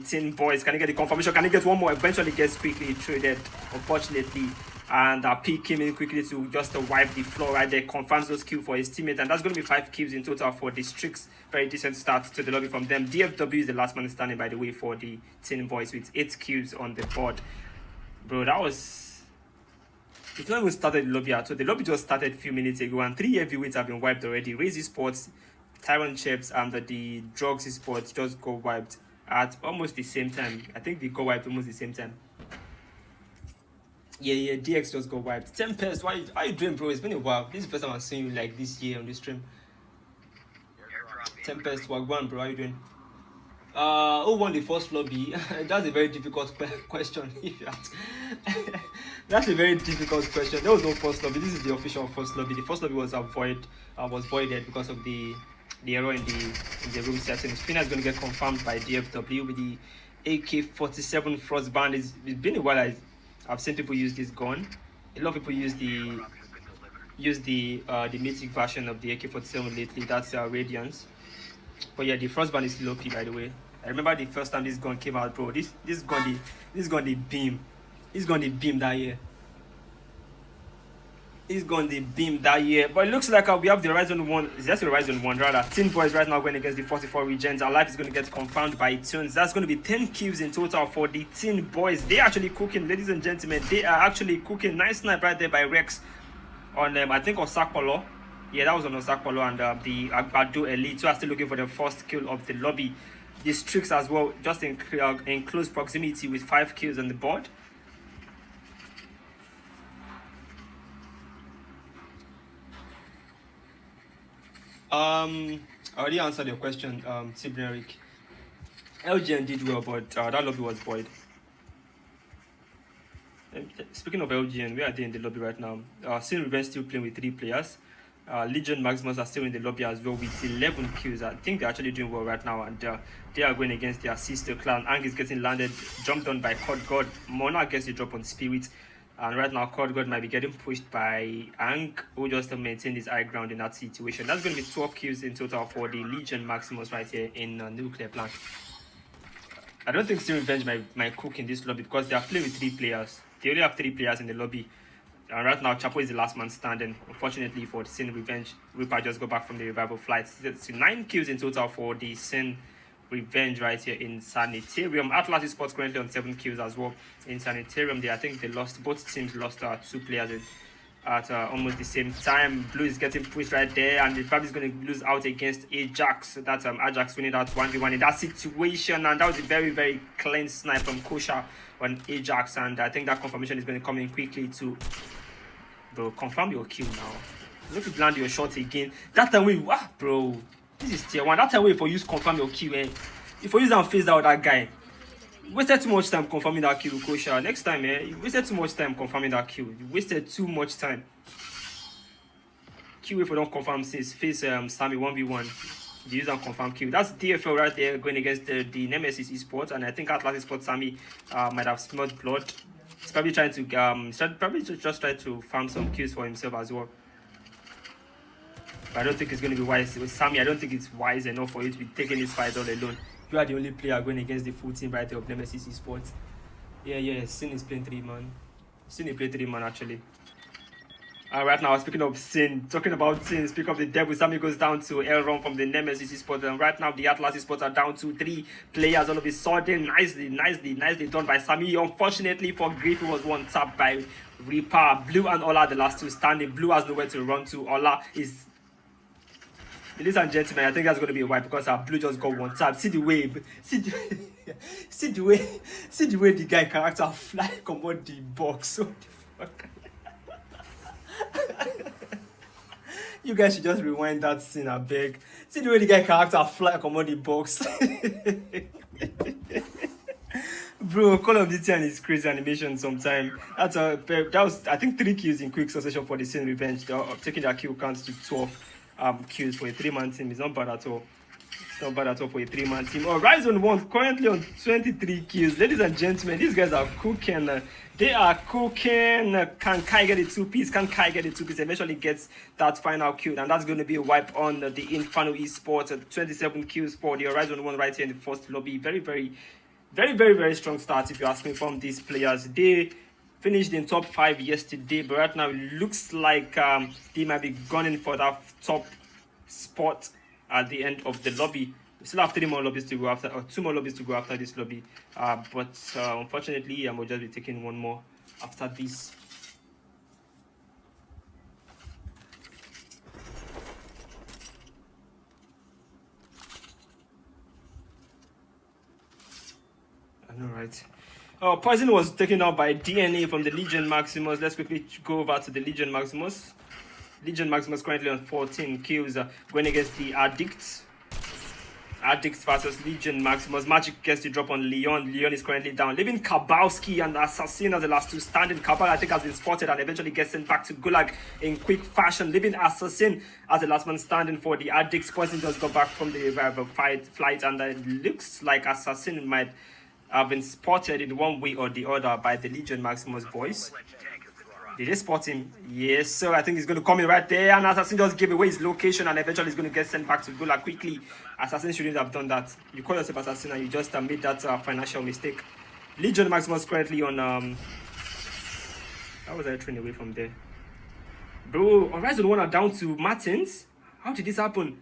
Teen Boys. Can he get the confirmation? Can he get one more? Eventually gets quickly traded. Unfortunately, and P came in quickly to just wipe the floor right there, confirms those kills for his teammates, and that's going to be 5 kills in total for the Strix. Very decent start to the lobby from them. DFW is the last man standing, by the way, for the Tin Boys with 8 kills on the board. Bro, that was... It's not even started the lobby at all. The lobby just started a few minutes ago, and 3 heavyweights have been wiped already. Razy Sports, Tyron Chips, and the Drugs Sports just got wiped at almost the same time. I think they got wiped almost the same time. Yeah, DX just got wiped. Pelz, why are you doing, bro? It's been a while. This is the first time I'm seeing you like this year on this stream. Pelz, Wagwan, bro, how you doing? Who won the first lobby? That's a very difficult question. If you ask. That's a very difficult question. There was no first lobby. This is the official first lobby. The first lobby was voided because of the error in the room settings. Fina is going to get confirmed by DFW with the AK-47 Frostband. It's been a while. I've seen people use this gun. A lot of people use the mythic version of the AK-47 lately. That's Radiance. But yeah, the Frostband is still OP, by the way. I remember the first time this gun came out, bro. This gun the beam. This gun the beam that year. This gun the beam that year. But it looks like we have the Horizon 1. Is that the Horizon 1 rather? Tin Boys right now going against the 44 Regents. Our life is going to get confirmed by Tunes. That's going to be 10 kills in total for the Tin Boys. They're actually cooking, ladies and gentlemen. They are actually cooking. Nice snipe right there by Rex on I think Osakpolo. Yeah, that was on Osakpolo, and the Agbado Elite. So are still looking for the first kill of the lobby. The Strix as well, just in close proximity with 5 kills on the board. I already answered your question, Tibneric. LGN did well, but that lobby was void. Speaking of LGN, where are they in the lobby right now? Sin Revenge still playing with 3 players. Legion Maximus are still in the lobby as well with 11 kills. I think they're actually doing well right now, and they are going against their sister clan. Ang is getting landed, jumped on by Cod God. Mona gets the drop on Spirit, and right now Cod God might be getting pushed by Ang, who just maintain his high ground in that situation. That's going to be 12 kills in total for the Legion Maximus right here in Nuclear Plant. I don't think Sin Revenge might cook in this lobby because they are playing with 3 players. They only have 3 players in the lobby. And right now, Chapo is the last man standing. Unfortunately for the Sin Revenge, Reaper just got back from the revival flight. So 9 kills in total for the Sin Revenge right here in Sanitarium. Atlas Sports currently on 7 kills as well in Sanitarium. I think they lost, both teams lost 2 players at almost the same time. Blue is getting pushed right there, and the probably is going to lose out against Ajax. So that's Ajax winning that 1v1 in that situation, and that was a very, very clean snipe from Kosha on Ajax, and I think that confirmation is going to come in quickly to... Bro, confirm your kill now. If you land your shot again, that time bro, this is tier 1. That time for use confirm your kill, if you use and face out that guy, you wasted too much time confirming that kill, Kosha. Next time, you wasted too much time confirming that kill. You wasted too much time. Kill if you don't confirm since face Sammy 1v1. The use and confirm kill. That's DFL right there going against the Nemesis Esports, and I think Atlas Esports Sammy might have smelled blood. He's probably trying to just try to farm some kills for himself as well. But I don't think it's going to be wise. With Sammy, I don't think it's wise enough for you to be taking this fight all alone. You are the only player going against the full team right there of Nemesis Esports. Yeah. Sin is playing 3 man. Sin is playing 3 man actually. Right now, speaking of Sin, talking about Sin, speak of the devil, Sammy goes down to Elron from the Nemesis Esports, and right now the Atlas Esports are down to 3 players all of a sudden. Nicely done by Sammy. Unfortunately for Griff, he was one tapped by Reaper. Blue and Ola, the last 2 standing. Blue has nowhere to run to. Ola is... Ladies and gentlemen, I think that's going to be a wipe because Blue just got one tap. See the way the guy character fly come on the box. What the fuck? You guys should just rewind that scene, I beg. See the way the guy character fly come on the box. Bro, Call of Duty and his crazy animation sometime. That was I think 3 kills in quick succession for the Sin Revenge. They're taking their kill counts to 12 kills for a 3-man team. It's not bad at all. It's not bad at all for a 3-man team. Horizon 1 currently on 23 kills. Ladies and gentlemen, these guys are cooking. They are cooking. Can Kai get a 2-piece? Can Kai get a 2-piece? Eventually gets that final kill, and that's going to be a wipe on the Inferno Esports. 27 kills for the Horizon 1 right here in the first lobby. Very strong start if you ask me from these players. They finished in top 5 yesterday, but right now it looks like they might be gunning for that top spot at the end of the lobby. We still have 3 more lobbies to go after, or 2 more lobbies to go after this lobby. But unfortunately, I will just be taking one more after this. I know, right? Poison was taken out by DNA from the Legion Maximus. Let's quickly go over to the Legion Maximus. Legion Maximus currently on 14 kills, going against the Addicts. Addicts versus Legion Maximus. Magic gets the drop on Leon. Leon is currently down, leaving Kabowski and Assassin as the last 2 standing. Kabal, I think, has been spotted and eventually gets sent back to Gulag in quick fashion, leaving Assassin as the last man standing for the Addicts. Poison just got back from the flight, and it looks like Assassin might have been spotted in one way or the other by the Legion Maximus boys. Did they spot him? Yes, so I think he's going to come in right there, and Assassin just gave away his location, and eventually he's going to get sent back to Gulag quickly. Assassin shouldn't have done that. You call yourself Assassin and you just made that financial mistake. Legion Maximus currently on how was I training away from there? Bro, Horizon 1 are down to Martins. How did this happen?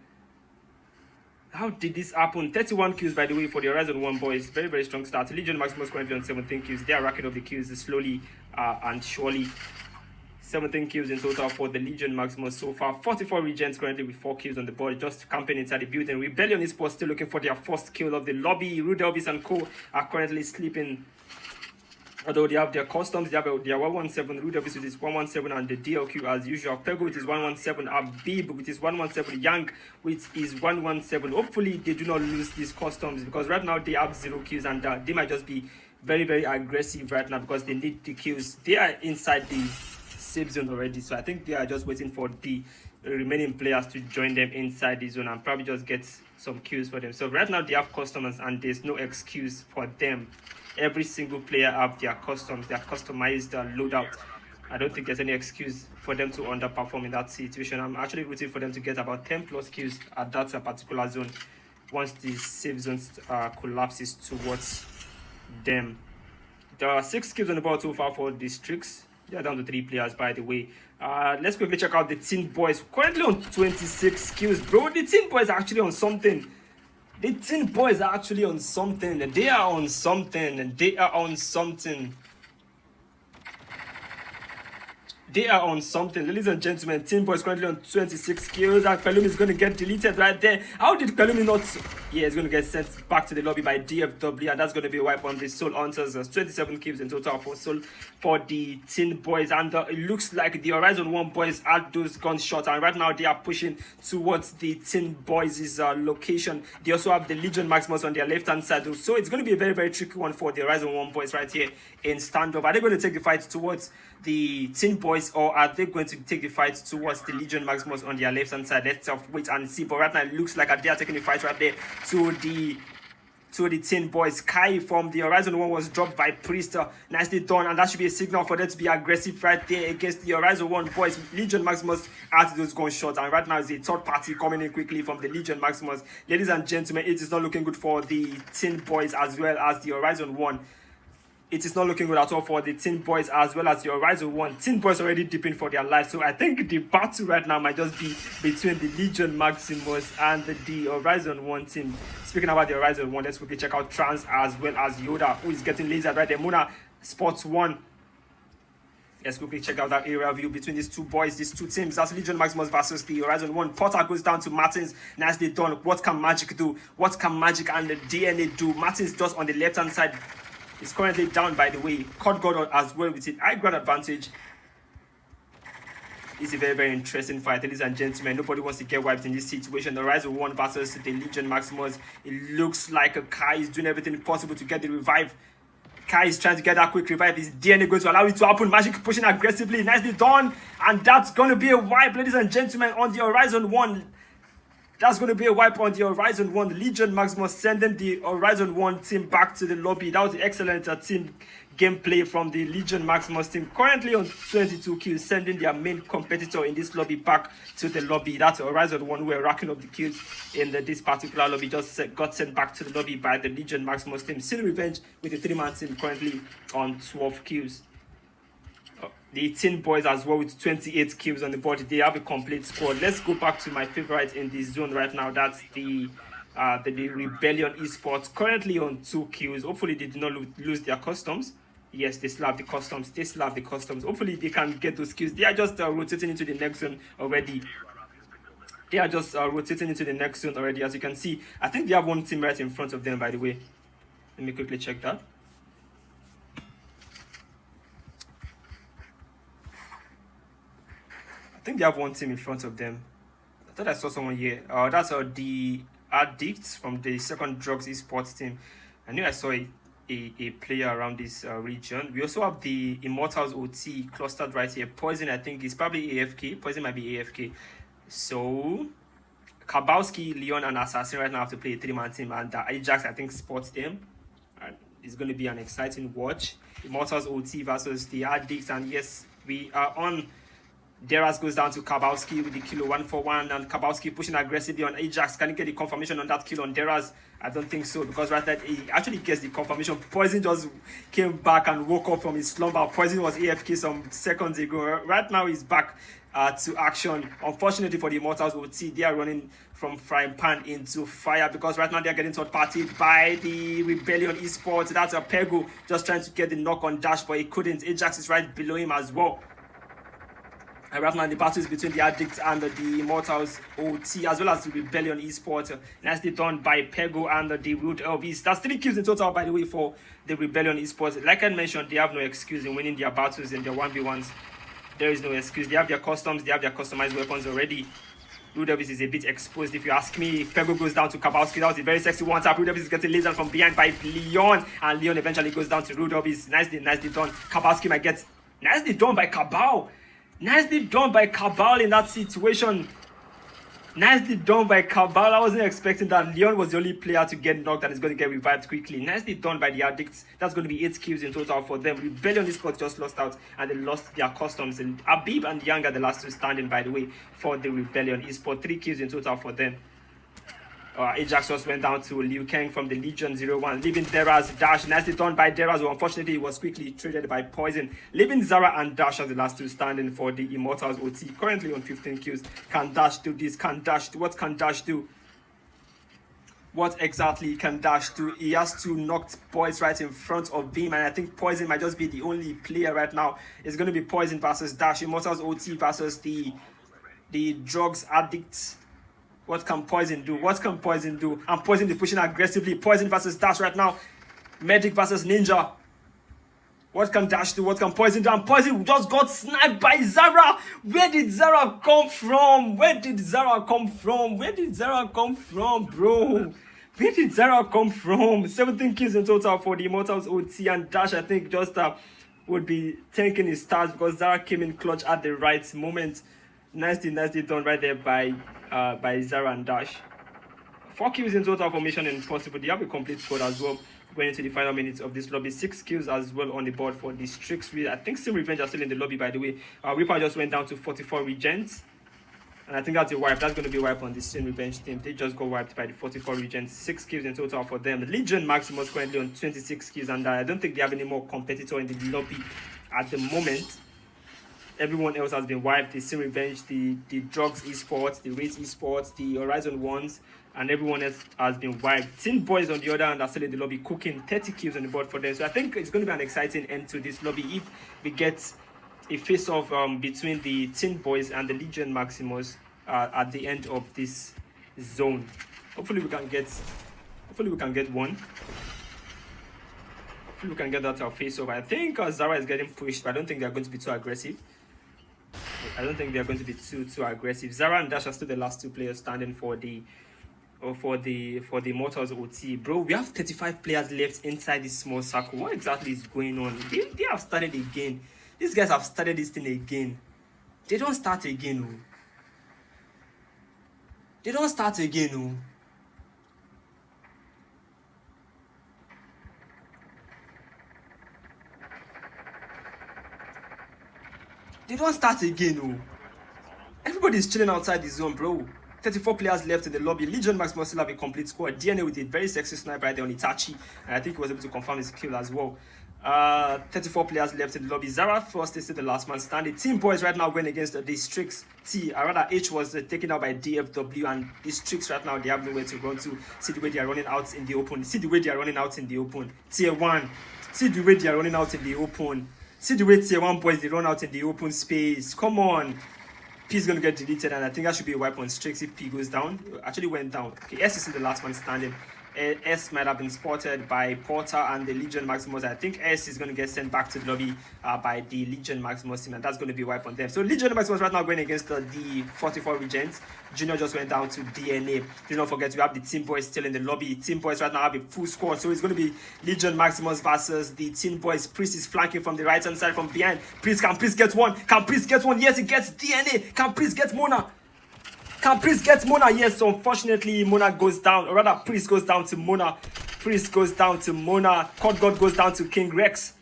How did this happen? 31 kills, by the way, for the Horizon 1 boys. Very, very strong start. Legion Maximus currently on 17 kills. They are racking up the kills slowly and surely. 17 kills in total for the Legion Maximus so far. 44 regens currently with 4 kills on the board, just camping inside the building. Rebellion Esports still looking for their first kill of the lobby. Rudelvis and co are currently sleeping. Although they have their customs, they have their 117, Rudelvis with his 117 and the DLQ as usual. Pego with his 117, Abib with his 117, Yang with his 117. Hopefully they do not lose these customs, because right now they have 0 kills, and they might just be very, very aggressive right now because they need the kills. They are inside the safe zone already, so I think they are just waiting for the remaining players to join them inside the zone and probably just get some kills for them. So right now they have customers and there's no excuse for them. Every single player have their customs, their customized loadout. I don't think there's any excuse for them to underperform in that situation. I'm actually rooting for them to get about 10 plus kills at that particular zone once the safe zone collapses towards them. There are 6 kills on the board so far for the Streaks. They are down to 3 players, by the way. Let's quickly check out the Teen Boys. Currently on 26 kills, bro. The Teen Boys are actually on something. The Teen Boys are actually on something. They are on something. They are on something. They are on something. Ladies and gentlemen, Teen Boys currently on 26 kills, and Pelumi is going to get deleted right there. How did Pelumi not? Yeah, it's going to get sent back to the lobby by DFW, and that's going to be a wipe on the Soul Hunters. 27 kills in total for Soul for the Teen Boys, and it looks like the Horizon 1 boys had those gunshots, and right now they are pushing towards the Teen Boys' location. They also have the Legion Maximus on their left-hand side, so it's going to be a very, very tricky one for the Horizon 1 boys right here in standoff. Are they going to take the fight towards the Teen Boys, or are they going to take the fight towards the Legion Maximus on their left hand side? Let's wait and see. But right now it looks like they are taking the fight right there to the Teen Boys. Kai from the Horizon 1 was dropped by Priest. Nicely done, and that should be a signal for them to be aggressive right there against the Horizon 1 boys. Legion Maximus has those gunshots, and right now is a third party coming in quickly from the Legion Maximus. Ladies and gentlemen, it is not looking good for the Teen Boys as well as the Horizon 1. It is not looking good at all for the Teen Boys as well as the Horizon 1. Teen Boys already dipping for their life. So I think the battle right now might just be between the Legion Maximus and the Horizon 1 team. Speaking about the Horizon 1, let's quickly check out Trans as well as Yoda, who is getting lasered right there. Muna spots 1. Let's quickly check out that area view between these two boys, these two teams. That's Legion Maximus versus the Horizon 1. Potter goes down to Martins. Nicely done. What can Magic do? What can Magic and the DNA do? Martins just on the left-hand side. Is currently down, by the way. Cod God as well with it. High ground advantage. It's a very, very interesting fight, ladies and gentlemen. Nobody wants to get wiped in this situation. The Horizon 1 versus the Legion Maximus. It looks like Kai is doing everything possible to get the revive. Kai is trying to get that quick revive. Is DNA going to allow it to happen? Magic pushing aggressively. Nicely done. And that's going to be a wipe, ladies and gentlemen, on the Horizon 1. That's going to be a wipe on the Horizon 1. The Legion Maximus sending the Horizon 1 team back to the lobby. That was excellent team gameplay from the Legion Maximus team. Currently on 22 kills, sending their main competitor in this lobby back to the lobby. That's Horizon 1 who were racking up the kills in this particular lobby. Just got sent back to the lobby by the Legion Maximus team. Still Revenge with the 3-man team currently on 12 kills. the Tin Boys as well with 28 kills on the board. They have a complete squad. Let's go back to my favorite in this zone right now. That's the Rebellion Esports, currently on 2 kills. Hopefully they did not lose their customs. Yes, they still have the customs. They still have the customs. Hopefully they can get those kills. They are just rotating into the next zone already. They are just rotating into the next zone already. As you can see, I think they have one team right in front of them, by the way. Let me quickly check that. I think they have one team in front of them. I thought I saw someone here. That's the Addicts from the second Drugs Esports team. I knew I saw a player around this region. We also have the Immortals OT clustered right here. Poison, I think, is probably AFK. Poison might be AFK. So, Kabowski, Leon, and Assassin right now have to play a 3-man team. And Ajax, I think, spots them. And it's going to be an exciting watch. Immortals OT versus the Addicts. And yes, we are on. Deras goes down to Kabowski with the kilo 1-for-1, and Kabowski pushing aggressively on Ajax. Can he get the confirmation on that kill on Deras? I don't think so, because right there he actually gets the confirmation. Poison just came back and woke up from his slumber. Poison was AFK some seconds ago. Right now he's back to action. Unfortunately for the Immortals OT, they are running from frying pan into fire, because right now they're getting third party by the Rebellion Esports. That's a Pego just trying to get the knock on Dash, but he couldn't. Ajax is right below him as well. And right now the battle is between the Addicts and the Immortals OT, as well as the Rebellion Esports. Nicely done by Pego and the Root LVs. That's 3 kills in total, by the way, for the Rebellion Esports. Like I mentioned, they have no excuse in winning their battles and their 1v1s. There is no excuse. They have their customs, they have their customized weapons already. Root LVs is a bit exposed, if you ask me. If Pego goes down to Kabowski, that was a very sexy one-tap. Root LVs is getting lasered from behind by Leon, and Leon eventually goes down to Root LVs. Nicely done. Kabowski might get... Nicely done by Kabal. Nicely done by Cabal in that situation. Nicely done by Cabal. I wasn't expecting that. Leon was the only player to get knocked and is going to get revived quickly. Nicely done by the Addicts. That's going to be 8 kills in total for them. Rebellion Esports just lost out and they lost their customs. And Abib and Young are the last 2 standing, by the way, for the Rebellion Esports. 3 kills in total for them. Ajax just went down to Liu Kang from the Legion 01, leaving Deras, Dash. Nicely done by Deras, who unfortunately he was quickly traded by Poison, leaving Zara and Dash as the last 2 standing for the Immortals OT, currently on 15 kills. Can Dash do this? Can Dash do? What can Dash do? What exactly can Dash do? He has 2 knocked boys right in front of him, and I think Poison might just be the only player right now. It's going to be Poison versus Dash, Immortals OT versus the Drugs Addicts. What can Poison do? What can Poison do? And Poison is pushing aggressively. Poison versus Dash right now. Medic versus Ninja. What can Dash do? What can Poison do? And Poison just got sniped by Zara. Where did Zara come from? Where did Zara come from? Where did Zara come from, bro? Where did Zara come from? 17 kills in total for the Immortals OT, and Dash, I think, just would be tanking his stars because Zara came in clutch at the right moment. Nicely done right there by Zara and Dash. 4 kills in total for Mission Impossible. They have a complete squad as well going into the final minutes of this lobby. 6 kills as well on the board for the Strix. I think Sim Revenge are still in the lobby, by the way. Reaper just went down to 44 regens. And I think that's a wipe. That's going to be a wipe on the Sim Revenge team. They just got wiped by the 44 regens. 6 kills in total for them. Legion Maximus currently on 26 kills. And I don't think they have any more competitor in the lobby at the moment. Everyone else has been wiped. The Sim Revenge, the Drugs Esports, the Race Esports, the Horizon Ones, and everyone else has been wiped. Tin Boys, on the other hand, are still in the lobby, cooking 30 kills on the board for them. So I think it's going to be an exciting end to this lobby if we get a face-off between the Tin Boys and the Legion Maximus at the end of this zone. Hopefully we can get one. Hopefully we can get that face-off. I think Zara is getting pushed, but I don't think they're going to be too aggressive. I don't think they're going to be too aggressive. Zara and Dash are still the last 2 players standing for the Immortals OT. Bro, we have 35 players left inside this small circle. What exactly is going on? They have started again. These guys have started this thing again. They don't start again. Oh. They don't start again. Oh. They don't start again, oh. Everybody's chilling outside the zone, bro. 34 players left in the lobby. Legion Max must still have a complete squad. DNA with a very sexy sniper right there on Itachi. And I think he was able to confirm his kill as well. 34 players left in the lobby. Zara first is still the last man standing. Team Boys right now going against the Strix T. Rather, H was taken out by DFW, and the Strix right now, they have nowhere to run to. See the way they are running out in the open. See the way they are running out in the open. Tier 1. See the way they are running out in the open. See the way Tier 1 boys, they run out in the open space. Come on. P is going to get deleted, and I think that should be a wipe on Strix if P goes down. Actually went down. Okay, S is still the last man standing. S might have been spotted by Porter and the Legion Maximus. I think S is going to get sent back to the lobby by the Legion Maximus team, and that's going to be a wipe on them. So Legion Maximus right now going against the 44 Regents. Junior just went down to DNA. Do not forget we have the Team Boys still in the lobby. Team Boys right now have a full squad, so it's going to be Legion Maximus versus the Team Boys. Priest is flanking from the right hand side from behind. Priest, can Priest get one? Can Priest get one? Yes, he gets DNA. Can Priest get Mona? Can Priest get Mona? Yes, so unfortunately Mona goes down, or rather Priest goes down to Mona. Priest goes down to Mona. Cod God goes down to King Rex.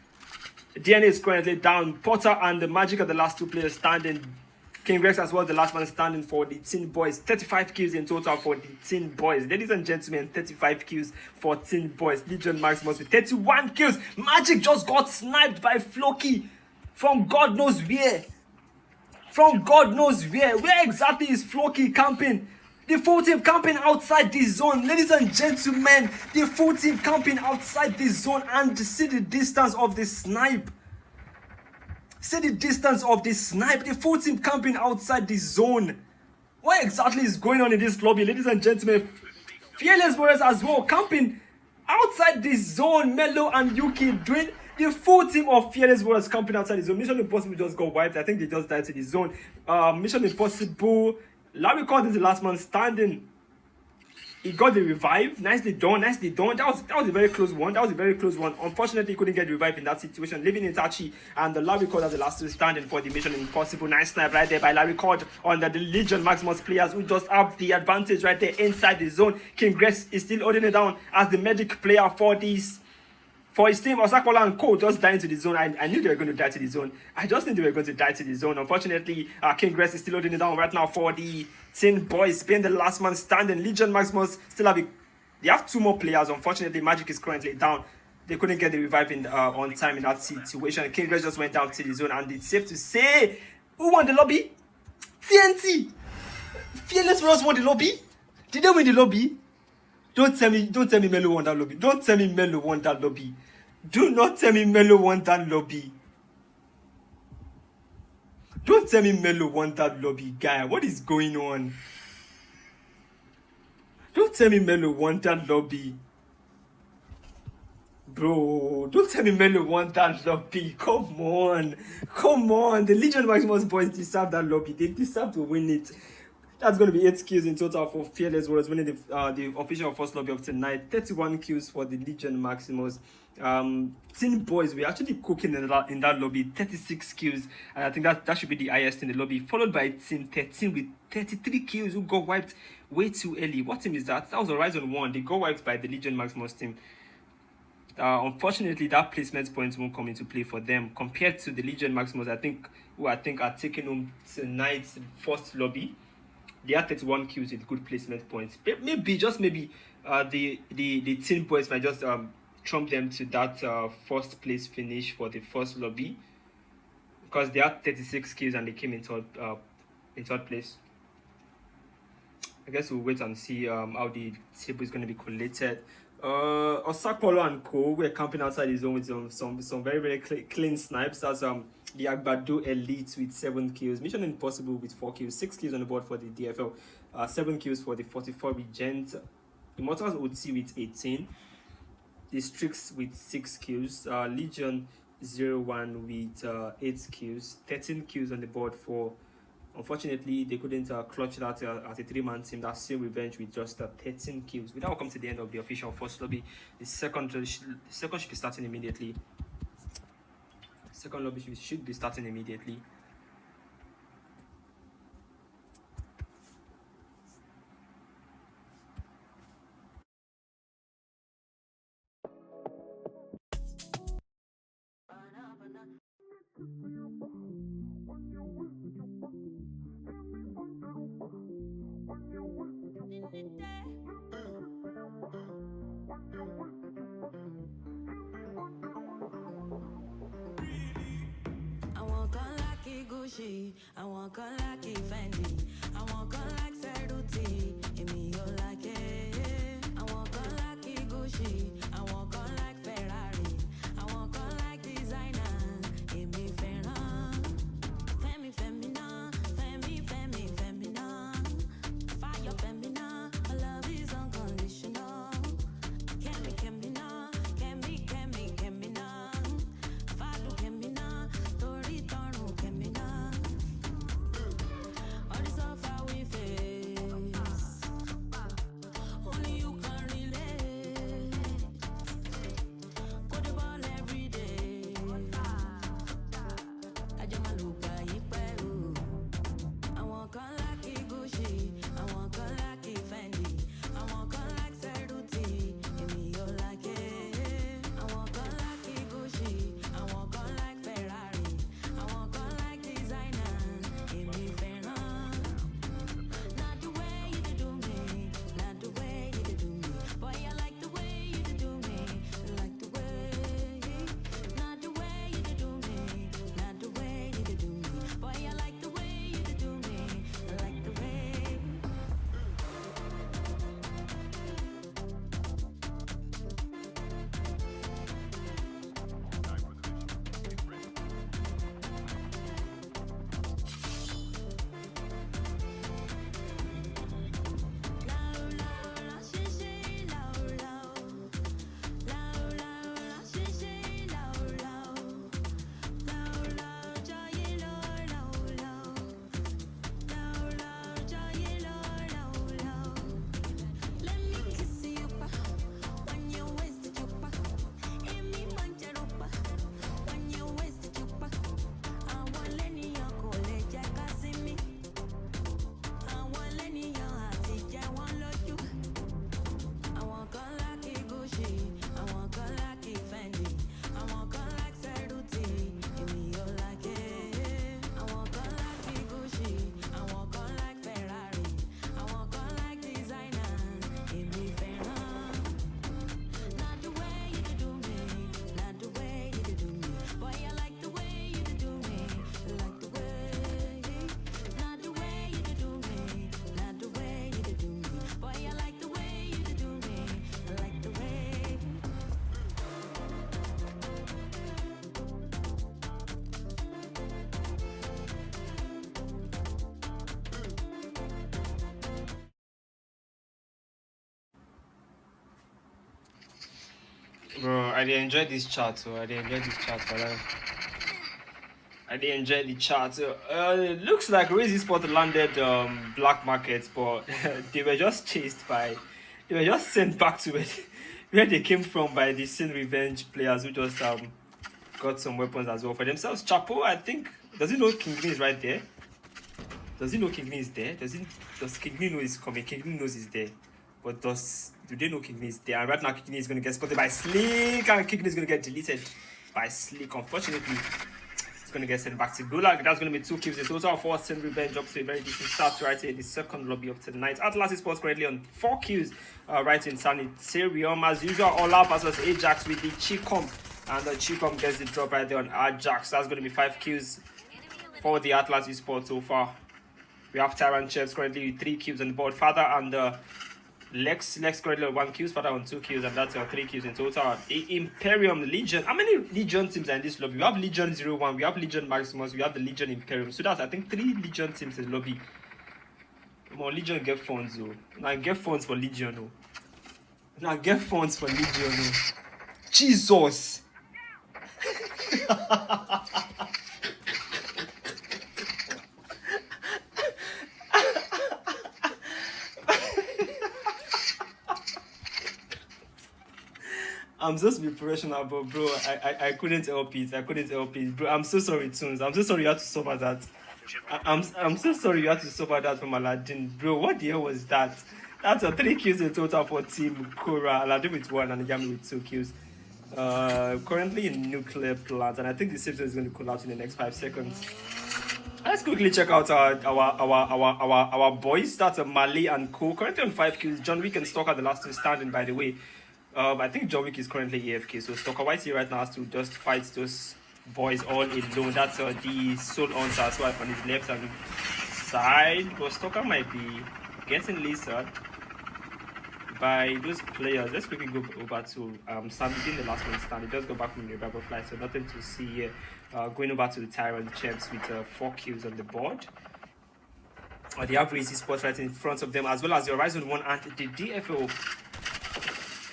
DNA is currently down. Porter and the Magic are the last two players standing. King Rex as well, the last man standing for the Teen Boys. 35 kills in total for the Teen Boys. Ladies and gentlemen, 35 kills for Teen Boys. Legion Maximus with 31 kills. Magic just got sniped by Floki from God knows where. From God knows where. Where exactly is Floki camping? The full team camping outside the zone. Ladies and gentlemen, the full team camping outside the zone, and see the distance of the snipe. See the distance of the snipe. The full team camping outside the zone. What exactly is going on in this lobby, ladies and gentlemen? Fearless Warriors as well camping outside the zone. Melo and Yuki doing the full team of Fearless Warriors camping outside the zone. Mission Impossible just got wiped. I think they just died to the zone. Mission Impossible. Larry Cord is the last man standing. He got the revive. Nicely done, nicely done. That was a very close one. That was a very close one. Unfortunately, he couldn't get revived in that situation, leaving Itachi and the Larry Cord as the last two standing for the Mission Impossible. Nice snipe right there by Larry Cord on the Legion Maximus players who just have the advantage right there inside the zone. King Grace is still holding it down as the medic player for his team. Osakola and Co just dying to the zone. I knew they were going to die to the zone. I just knew they were going to die to the zone. Unfortunately, King Grace is still holding it down right now for the Teen Boys, being the last man standing. Legion Maximus still they have two more players. Unfortunately, Magic is currently down. They couldn't get the revive on time in that situation. King Grace just went down to the zone, and it's safe to say, who won the lobby? TNT. Fearless Warriors won the lobby. Did they win the lobby? Don't tell me Melo won that lobby. Don't tell me Melo won that lobby. Do not tell me Melo won that lobby. Don't tell me Melo won that lobby, guy. What is going on? Don't tell me Melo won that lobby. Bro, don't tell me Melo won that lobby. Come on. Come on. The Legion Maximus boys deserve that lobby. They deserve to win it. That's going to be 8 kills in total for Fearless Warriors, winning the official first lobby of tonight. 31 kills for the Legion Maximus. Teen Boys, we're actually cooking in that lobby. 36 kills, and I think that should be the highest in the lobby. Followed by Team 13 with 33 kills, who got wiped way too early. What team is that? That was Horizon 1. They got wiped by the Legion Maximus team. Unfortunately, that placement points won't come into play for them compared to the Legion Maximus. Who are taking home tonight's first lobby. They had 31 kills with good placement points. Maybe, just maybe, the Teen Boys might just trump them to that first place finish for the first lobby, because they had 36 kills and they came in third place. I guess we'll wait and see how the table is going to be collated. Osakpolo and Co. We're camping outside the zone with some very, very clean snipes. That's the Agbado Elite with 7 kills. Mission Impossible with 4 kills. 6 kills on the board for the DFL. 7 kills for the 44 Regent. Immortals OT with 18. The Strix with 6 kills. Legion 01 with 8 kills. 13 kills on the board for... Unfortunately, they couldn't clutch that as a 3-man team. That's still Revenge with just 13 kills. We now come to the end of the official first lobby. The second should be starting immediately. Second lobby should be starting immediately. Gucci, I want girl like Fendi, I want girl like Ceruti, give me your like it. I want girl like Gucci, I want girl like Ferrari, I want girl like designer, give me Ferrari. Femi, femina, femi, femi, femina, fire femina, my love is unconditional. Kemi, kemina, kemi, kemi, kemina, fado kemina, tori toru kemina. All the suffer we face, only you can relate. Go the ball every day. Ajamaluka ipe. I want girl like Gucci, I want girl like Fendi, I want girl like Ceruti, give me your like it. I want girl like Gucci, I want girl like Ferrari, I want girl like designer, give me Ferrari. Not the way you do me, not the way you do me. Boy, I like the way you do me, like the way. Not the way you do me, not the way you do me. Boy, I like the way you do me, like the way. Let me kiss you when you wasted your back. Amy manjarupa when you wasted your back. I want Lenny your college, I can see me. I want Lenny your heart, I want love you. I want girl like Gucci, I want girl like Fendi, I want girl like Ceruti, give me your like it. I want girl like Gucci, I want girl like Ferrari, I want girl like designer, give me Ferrari. Not the way you do me, not the way you do me. Boy, I like the way you do me, like the way. Not the way you do me, not the way you do me. Boy, I like the way you do me, like the way. Bro, I did enjoy this chat, so I did enjoy this chat, but I did enjoy the chat. So, it looks like Razy Sport landed black markets, but they were just chased by, they were just sent back to where they came from by the Sin Revenge players who just got some weapons as well for themselves. Chapo, I think, does he know King Lee is right there? Does he know King Lee is there? Does King Lee know he's coming? King Lee knows he's there. But do they know King Lee is there? And right now King Lee is going to get spotted by Slick, and King Lee is going to get deleted by Slick. Unfortunately, it's going to get sent back to Gulag. That's going to be 2 kills. The total of 4 Sin Revenge up to a very decent start right here in the second lobby of tonight. Atlas Sports currently on 4 kills right in Sanitarium. As usual, Ola versus Ajax with the Chicom. And the Chicom gets the drop right there on Ajax. That's going to be 5 kills for the Atlas Esports so far. We have Tyrant Chefs currently with 3 kills on the board. Father and Lex currently on 1 kills. Father on 2 kills, and that's 3 kills in total. The Imperium Legion. How many Legion teams are in this lobby? We have Legion 01, we have Legion Maximus, we have the Legion Imperium. So that's, I think, 3 Legion teams in the lobby. Come on, Legion get funds, though. Now get funds for Legion, though. Now get funds for Legion, though. Jesus! I'm supposed to be professional, but bro, I couldn't help it. I couldn't help it, bro. I'm so sorry, Tunes. I'm so sorry you had to suffer that. I'm so sorry you had to suffer that from Aladdin, bro. What the hell was that? That's 3 kills in total for Team Kora. Aladdin with 1 and Yami with 2 kills. Currently in nuclear plant, and I think the system is going to collapse in the next 5 seconds. Let's quickly check out our boys. That's Mali and Co. Currently on 5 kills. John Wick and Stalker, the last 2 standing, by the way. I think John Wick is currently AFK, so Stalker Whitey right now has to just fight those boys all alone. That's the sole answer as well on his left hand side. But Stoker might be getting lizard by those players. Let's quickly go over to Sam in the last one stand. He just got back from the revival flight, so nothing to see here. Going over to the Tyrant Chefs with 4 kills on the board. They have Racy Sports right in front of them, as well as the Horizon 1 and the DFO.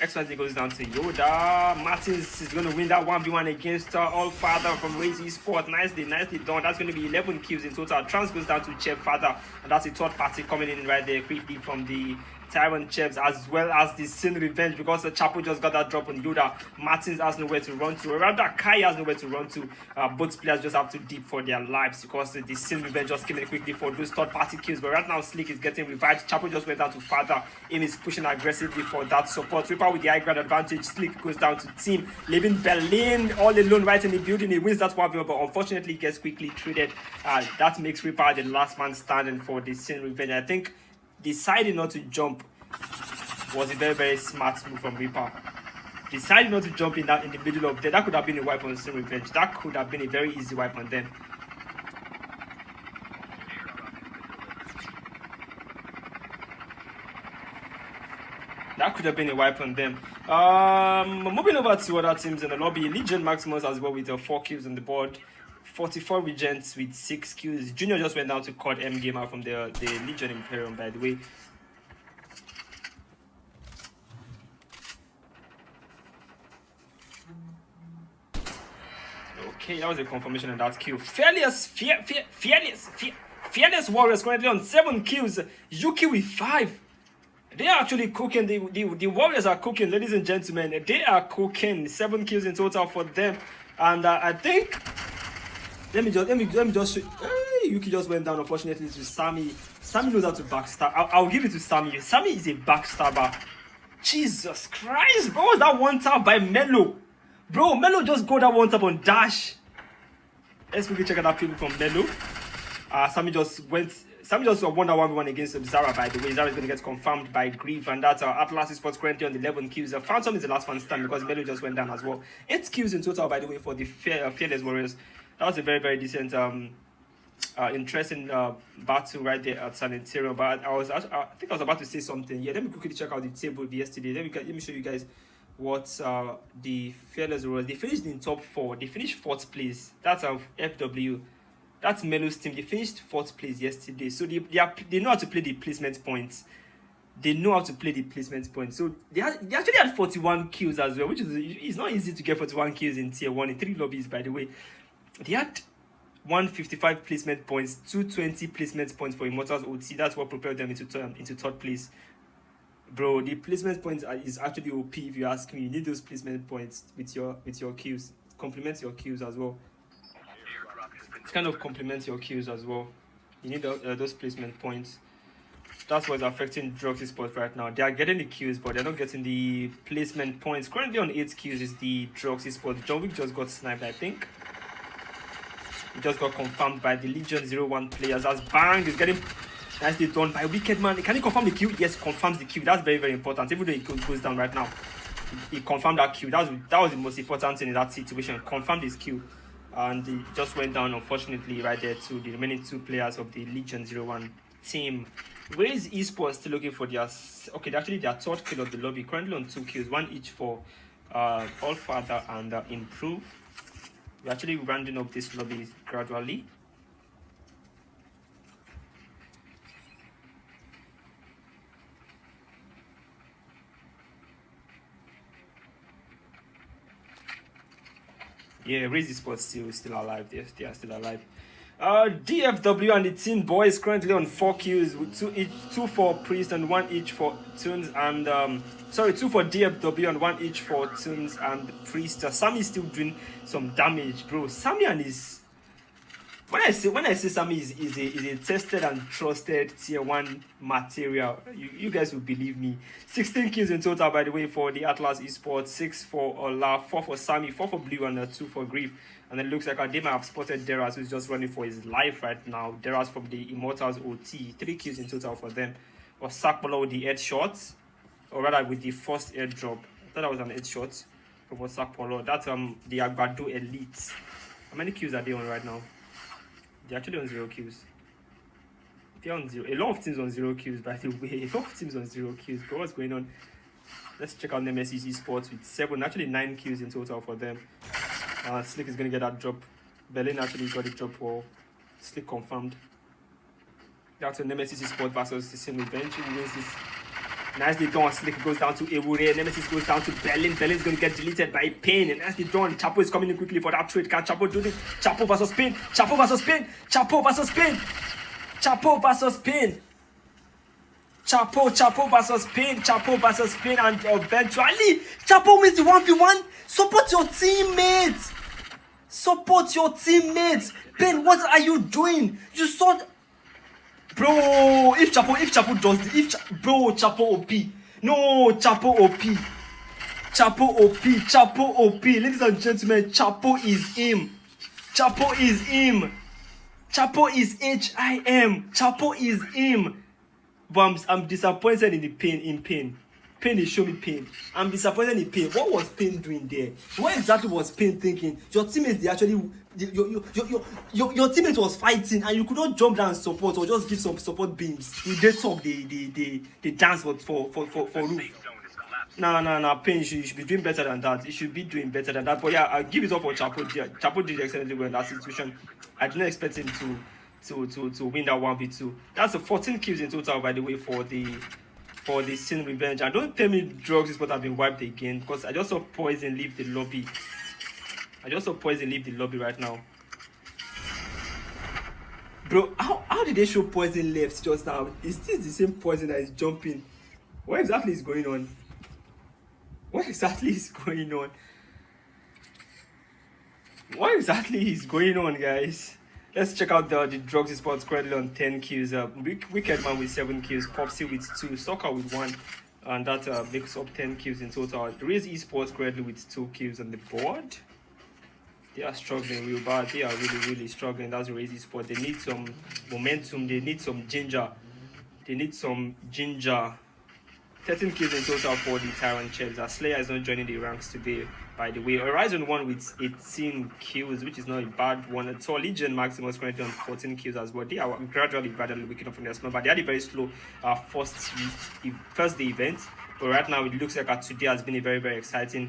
XYZ goes down to Yoda. Martins is going to win that 1v1 against All Father from Racy Sport. Nicely done. That's going to be 11 kills in total. Trans goes down to Chef Father, and that's a third party coming in right there quickly from the Tyrant Chefs, as well as the Sin Revenge, because the Chapo just got that drop on Yoda. Martins has nowhere to run to, or rather Kai has nowhere to run to. Both players just have to deep for their lives, because the Sin Revenge just came in quickly for those third party kills. But right now Slick is getting revived. Chapo just went down to Father. Aim is pushing aggressively for that support. Reaper with the high ground advantage. Slick goes down to Team, leaving Berlin all alone right in the building. He wins that 1v1, but unfortunately gets quickly traded. That makes Reaper the last man standing for the Sin Revenge. I think deciding not to jump was a very, very smart move from Reaper. Deciding not to jump in the middle of there. That could have been a wipe on Sin Revenge. That could have been a very easy wipe on them. That could have been a wipe on them. Moving over to other teams in the lobby. Legion Maximus as well with 4 kills on the board. 44 Regents with 6 kills. Junior just went down to COD M Gamer from the Legion Imperium, by the way. Okay, that was a confirmation on that kill. Fearless Warriors currently on 7 kills. Yuki with 5. They are actually cooking. The Warriors are cooking, ladies and gentlemen. They are cooking. 7 kills in total for them. And I think, let me just show. Hey, Yuki just went down, unfortunately, to Sammy. Sammy knows how to backstab. I'll give it to Sammy. Sammy is a backstabber. Jesus Christ, bro! Was that one tap by Melo? Bro, Melo just got that one tap on Dash. Let's quickly check out that people from Melo. Sammy just won that 1v1 against Zara, by the way. Zara is going to get confirmed by Grief, and that's Atlas Sports currently on 11 kills. Phantom is the last one stand because Melo just went down as well. 8 kills in total, by the way, for the Fearless Warriors. That was a very, very decent, interesting battle right there at San Antonio. But I think I was about to say something. Yeah, let me quickly check out the table yesterday. Let me show you guys what the Fearless Warriors. They finished in top 4. They finished 4th place. That's FW. That's Melo's team. They finished 4th place yesterday. So they know how to play the placement points. They know how to play the placement points. So they actually had 41 kills as well, which is it's not easy to get 41 kills in tier 1 in 3 lobbies, by the way. They had 155 placement points, 220 placement points for Immortals OT. That's what propelled them into 3rd place. Bro, the placement points is actually OP if you ask me. You need those placement points with your kills. Complement your kills as well. It kind of complements your kills as well. You need those placement points. That's what's affecting Drugs Esports right now. They are getting the kills, but they're not getting the placement points. Currently on 8 kills is the Drugs Esports. John Wick just got sniped, I think. He just got confirmed by the Legion 01 players. That's bang. He's getting nicely done by Wicked Man. Can he confirm the kill? Yes, confirms the kill. That's very, very important. Even though he goes down right now, he confirmed that kill. That was the most important thing in that situation. Confirmed his kill. And he just went down, unfortunately, right there to the remaining 2 players of the Legion 01 team. Where is Esports still looking for their... Okay, actually their 3rd kill of the lobby. Currently on 2 kills. 1 each for All Father and Improve. We're actually rounding up this lobby gradually. Yeah, Razy Sports still alive. They are still alive. DFW and the Teen Boys currently on 4 kills with 2 for Priest and 1 each for Tunes and 2 for DFW and 1 each for Tunes and Priest. Sammy is still doing some damage, bro. Sammy and his when I say Sammy is a tested and trusted tier 1 material, you guys will believe me. 16 kills in total, by the way, for the Atlas Esports. 6 for Ola, 4 for Sammy, 4 for Blue, and 2 for Grief. And it looks like they might have spotted Deras, who's just running for his life right now. Deras from the Immortals OT. 3 kills in total for them. Or Sakpolo with the headshot, or rather with the first airdrop. I thought that was an headshot from Sakpolo. That's the Agbado Elite. How many queues are they on right now? They're actually on 0 queues. They're on 0. A lot of teams on 0 queues, by the way. A lot of teams on 0 queues. But what's going on? Let's check out Nemesis Esports with 7, actually 9 queues in total for them. Slick is going to get that drop. Berlin actually got the drop for Slick confirmed. That's a Nemesis Esports versus the Sin Revenge. He wins this. Nicely done. Slick goes down to Ewure. Nemesis goes down to Berlin. Berlin's going to get deleted by Pain. And nicely done. Chapo is coming in quickly for that trade. Can Chapo do this? Chapo versus Pain. Chapo versus Pain. Chapo versus Pain. Chapo versus Pain. Chapo versus Pain. Chapo versus Pain. And eventually, Chapo wins the 1v1. Support your teammates. Support your teammates. Pain, what are you doing? You saw... Bro, if Chapo does this, Chapo OP. No, Chapo OP. Chapo OP. Ladies and gentlemen, Chapo is him. Chapo is him. Chapo is HIM. Chapo is him. But I'm disappointed in the Pain. Pain is showing me Pain. I'm disappointed in Pain. What was Pain doing there? What exactly was Pain thinking? Your teammates, they actually, your teammate was fighting, and you could not jump down and support or just give some support beams. You did talk, they dance for roof. No. Pain, you should be doing better than that. You should be doing better than that. But yeah, I'll give it up for Chapo. Chapo did excellently well in that situation. I did not expect him to win that 1v2. That's a 14 kills in total, by the way, for the Sin Revenge. And don't tell me drugs is what have been wiped again, because I just saw Poison leave the lobby. Right now. Bro, how did they show Poison left just now? Is this the same Poison that is jumping? What exactly is going on? What exactly is going on, guys? Let's check out the Drugs Esports currently on 10 kills. Wicked Man with 7 kills, Popsy with 2, Stalker with 1, and that makes up 10 kills in total. Raise Esports currently with 2 kills on the board. They are struggling real bad. They are really struggling. That's Raise Esports. They need some momentum. They need some ginger. 13 kills in total for the Tyrant Chefs. Slayer is not joining the ranks today, by the way. Horizon 1 with 18 kills, which is not a bad one at all. Legion Maximus currently on 14 kills as well. They are gradually waking up from their slumber, but they had a very slow first day event. But right now, it looks like today has been a very exciting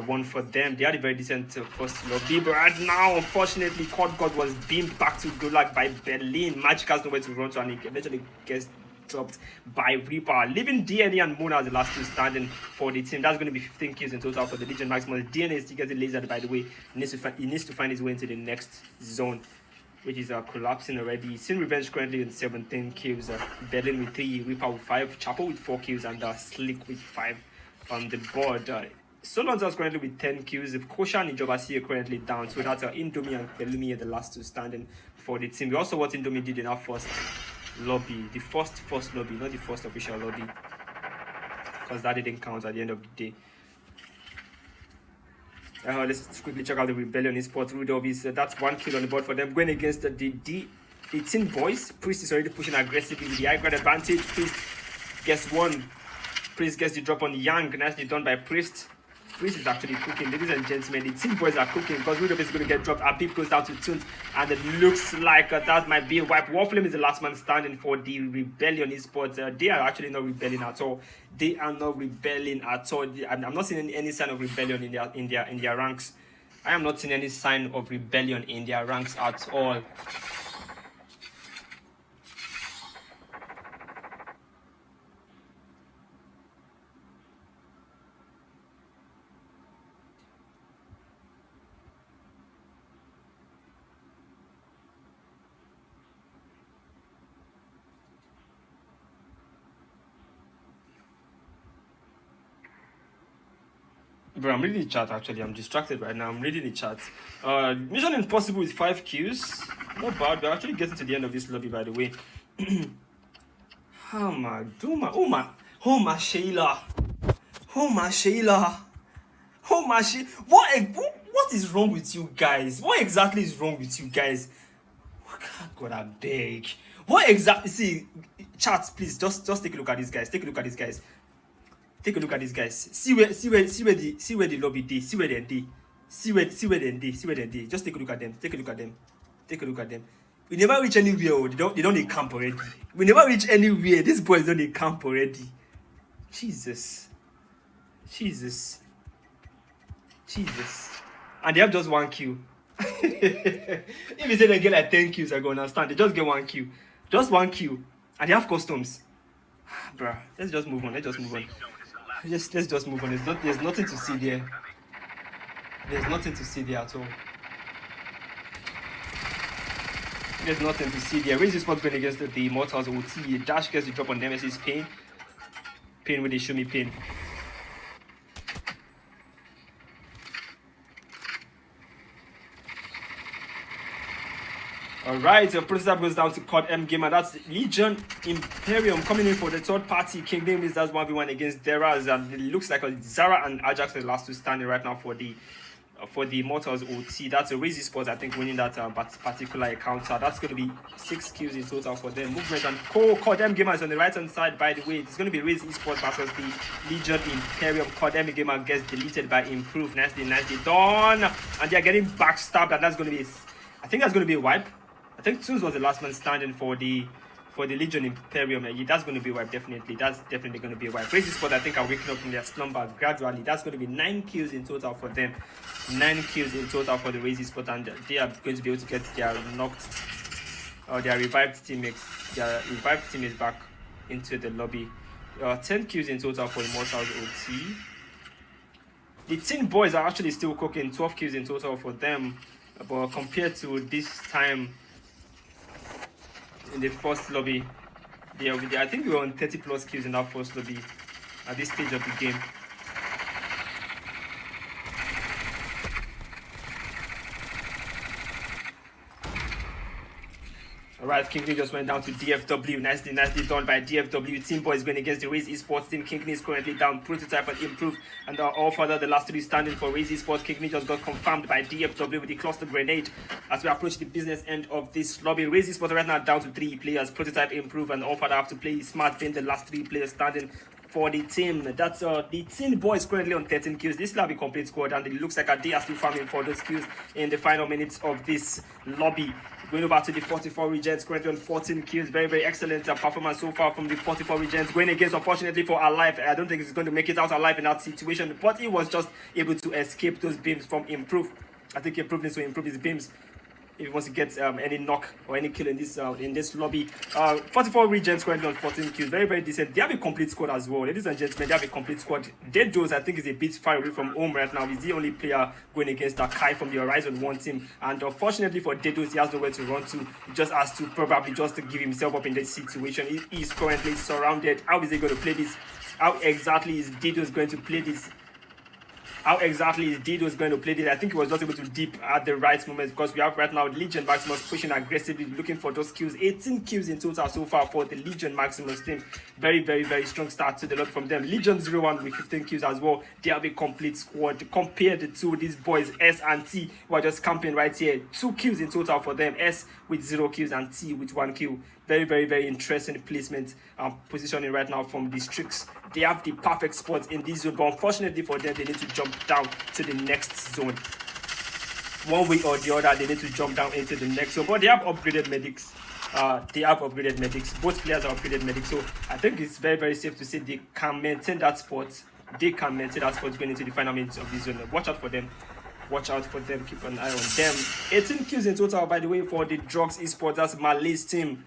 one for them. They had a very decent first lobby, but right now, unfortunately, Cod God was beamed back to good luck by Berlin. Magic has nowhere to run to, and he eventually gets dropped by Reaper, leaving DNA and Mona as the last two standing for the team. That's going to be 15 kills in total for the Legion Maximus. DNA is still getting lasered, by the way. He needs to find his way into the next zone, which is collapsing already. Sin Revenge currently with 17 kills. Berlin with 3, Reaper with 5, Chapo with 4 kills, and Slick with 5 on the board. Solonza's currently with 10 kills. Kosha and Ijobasi are currently down. So that's Indomie and Pelumi are the last two standing for the team. We also what Indomie did in our first lobby. The first lobby, not the first official lobby, because that didn't count at the end of the day. Let's quickly check out the Rebellion Esports. Rudolph is that's 1 kill on the board for them, going against the D18 boys. Priest is already pushing aggressively with the high ground advantage. Priest gets one. Priest gets the drop on Yang. Nicely done by Priest. Priest is actually cooking. Ladies and gentlemen, the team boys are cooking because Rudolph is going to get dropped. Abib goes down to Tunes, and it looks like that might be a wipe. Warflame is the last man standing for the Rebellion Esports. They are actually not rebelling at all. I'm not seeing any sign of rebellion in their ranks. I am not seeing any sign of rebellion in their ranks at all. Bro, I'm reading the chat actually. I'm distracted right now. I'm reading the chat. Mission Impossible with 5 kills. Not bad. We're actually getting to the end of this lobby, by the way. What is wrong with you guys? What exactly is wrong with you guys? God, I beg. What exactly? See, chat, please. Just take a look at these guys. Take a look at these guys. See where the lobby did. See where they did. See where they did. See where they did. Just take a look at them. Take a look at them. Take a look at them. We never reach anywhere. Oh. They don't need camp already. We never reach anywhere. These boys don't need camp already. Jesus. Jesus. Jesus. And they have just 1 kill. If you say they get like 10 kills, I go understand. They just get 1 kill. Just 1 kill. And they have customs. Bruh, let's just move on. Let's just move on. Let's just move on. There's nothing to see there. There's nothing to see there at all. There's nothing to see there. Raise the spot going against the Immortals OT. Dash gets the drop on Nemesis. Pain. Pain when they show me pain. Alright, the prototype goes down to COD M game, and that's Legion Imperium coming in for the third party. Kingdom is that's 1v1 against Deraz, and it looks like Zara and Ajax are the last two standing right now for the Immortals OT. That's a Razy Sports, I think, winning that particular encounter. That's going to be 6 kills in total for them. Movement and COD M Gamer is on the right hand side, by the way. It's going to be Razy Sports versus the Legion Imperium. COD M Gamer gets deleted by Improve. Nicely done. And they are getting backstabbed, and that's going to be, I think that's going to be a wipe. I think Toons was the last man standing for the Legion Imperium. That's going to be a wipe, definitely. That's definitely going to be a wipe. Razy Sport, I think, are waking up from their slumber gradually. That's going to be 9 kills in total for them. 9 kills in total for the Razy Sport, and they are going to be able to get their knocked or their revived teammates. Their revived teammates back into the lobby. 10 kills in total for Immortals OT. The Teen Boys are actually still cooking. 12 kills in total for them. But compared to this time in the first lobby, I think we were on 30 plus kills in that first lobby at this stage of the game. Alright, Kingsley just went down to DFW. Nicely done by DFW. Team Boys going against the Raze Esports team. Kingsley is currently down. Prototype and Improve. And all further, the last 3 standing for Raze Esports. Kingsley just got confirmed by DFW with the cluster grenade as we approach the business end of this lobby. Raze Esports right now down to 3 players. Prototype, Improve, and all further have to play smart, being the last 3 players standing for the team. That's the Teen Boys currently on 13 kills. This will have a complete squad, and it looks like they are still farming for those kills in the final minutes of this lobby. Going over to the 44 Regents, currently on 14 kills. Very, very excellent performance so far from the 44 Regents. Going against, unfortunately, for Alive. I don't think he's going to make it out alive in that situation, but he was just able to escape those beams from Improve. I think Improve needs to improve his beams if he wants to get any knock or any kill in this lobby. 44 Regents currently on 14 kills. Very, very decent. They have a complete squad as well. Ladies and gentlemen, they have a complete squad. Dedos, I think, is a bit far away from home right now. He's the only player going against Kai from the Horizon 1 team. And unfortunately for Dedos, he has nowhere to run to. He just has to probably just to give himself up in this situation. He is currently surrounded. How is he going to play this? How exactly is Dedos going to play this? How exactly is Dido's going to play this? I think he was just able to dip at the right moment, because we have right now Legion Maximus pushing aggressively, looking for those kills. 18 kills in total so far for the Legion Maximus team. Very, very, very strong start to the lot from them. Legion 01 with 15 kills as well. They have a complete squad compared to these boys, S and T, who are just camping right here. 2 kills in total for them. S with 0 kills and T with 1 kill. Very, very, very interesting placement positioning right now from the Strix. They have the perfect spots in this zone, but unfortunately for them, they need to jump down to the next zone. One way or the other, they need to jump down into the next zone. But they have upgraded medics. Both players are upgraded medics. So I think it's very, very safe to say they can maintain that spot. They can maintain that spot going into the final minutes of this zone. Watch out for them. Watch out for them. Keep an eye on them. 18 kills in total, by the way, for the Drugs Esports. That's Malay's team.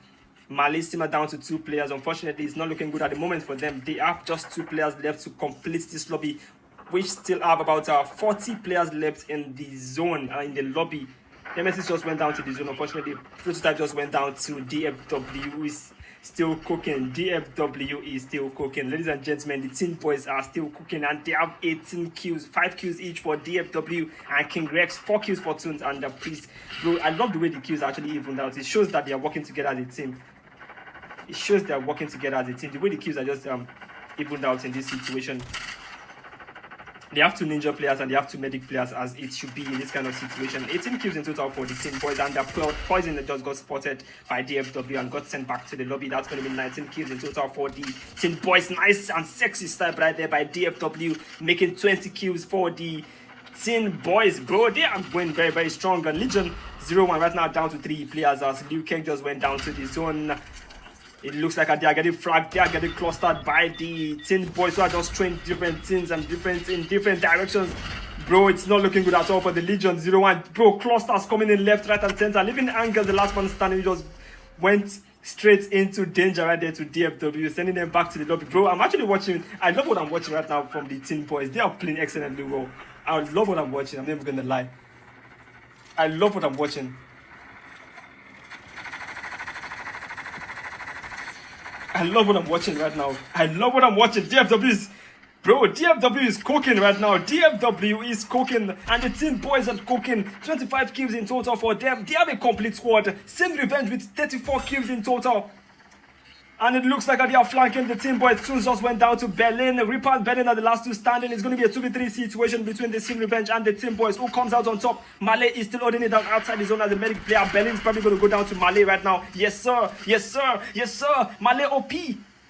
Malay's team are down to 2 players. Unfortunately, it's not looking good at the moment for them. They have just 2 players left to complete this lobby, which still have about 40 players left in the zone, in the lobby. Nemesis just went down to the zone. Unfortunately, Prototype just went down to DFW, who is still cooking. DFW is still cooking. Ladies and gentlemen, the Teen Boys are still cooking, and they have 18 kills, 5 kills each for DFW and King Rex, 4 kills for Toons and the Priest. Bro, I love the way the kills actually evened out. It shows that they are working together as a team. It shows they are working together as a team. The way the kills are just evened out in this situation. They have 2 ninja players and they have 2 medic players, as it should be in this kind of situation. 18 kills in total for the Teen Boys, and their poison just got spotted by DFW and got sent back to the lobby. That's going to be 19 kills in total for the Teen Boys. Nice and sexy step right there by DFW, making 20 kills for the Tin Boys, bro. They are going very, very strong. And Legion 0-1 right now down to 3 players as Liu Kang just went down to the zone. It looks like they are getting fragged, they are getting clustered by the Tin Boys who are just throwing different things and in different directions. Bro, it's not looking good at all for the Legion 0-1. Bro, clusters coming in left, right, and center. Leaving Angles, the last man standing, just went straight into danger right there to DFW, sending them back to the lobby. Bro, I'm actually watching. I love what I'm watching right now from the Tin Boys. They are playing excellently well. I love what I'm watching. I'm never going to lie. I love what I'm watching. I love what I'm watching right now. I love what I'm watching. DFW is... Bro, DFW is cooking right now. DFW is cooking. And the Tin Boys are cooking. 25 kills in total for them. They have a complete squad. Same Revenge with 34 kills in total. And it looks like they are flanking the Tin Boys. Soon just went down to Berlin. Reaper and Berlin are the last two standing. It's going to be a 2v3 situation between the Sim Revenge and the Tin Boys. Who comes out on top? Malay is still holding it down outside the zone as a medic player. Berlin's probably going to go down to Malay right now. Yes, sir. Yes, sir. Yes, sir. Malay OP.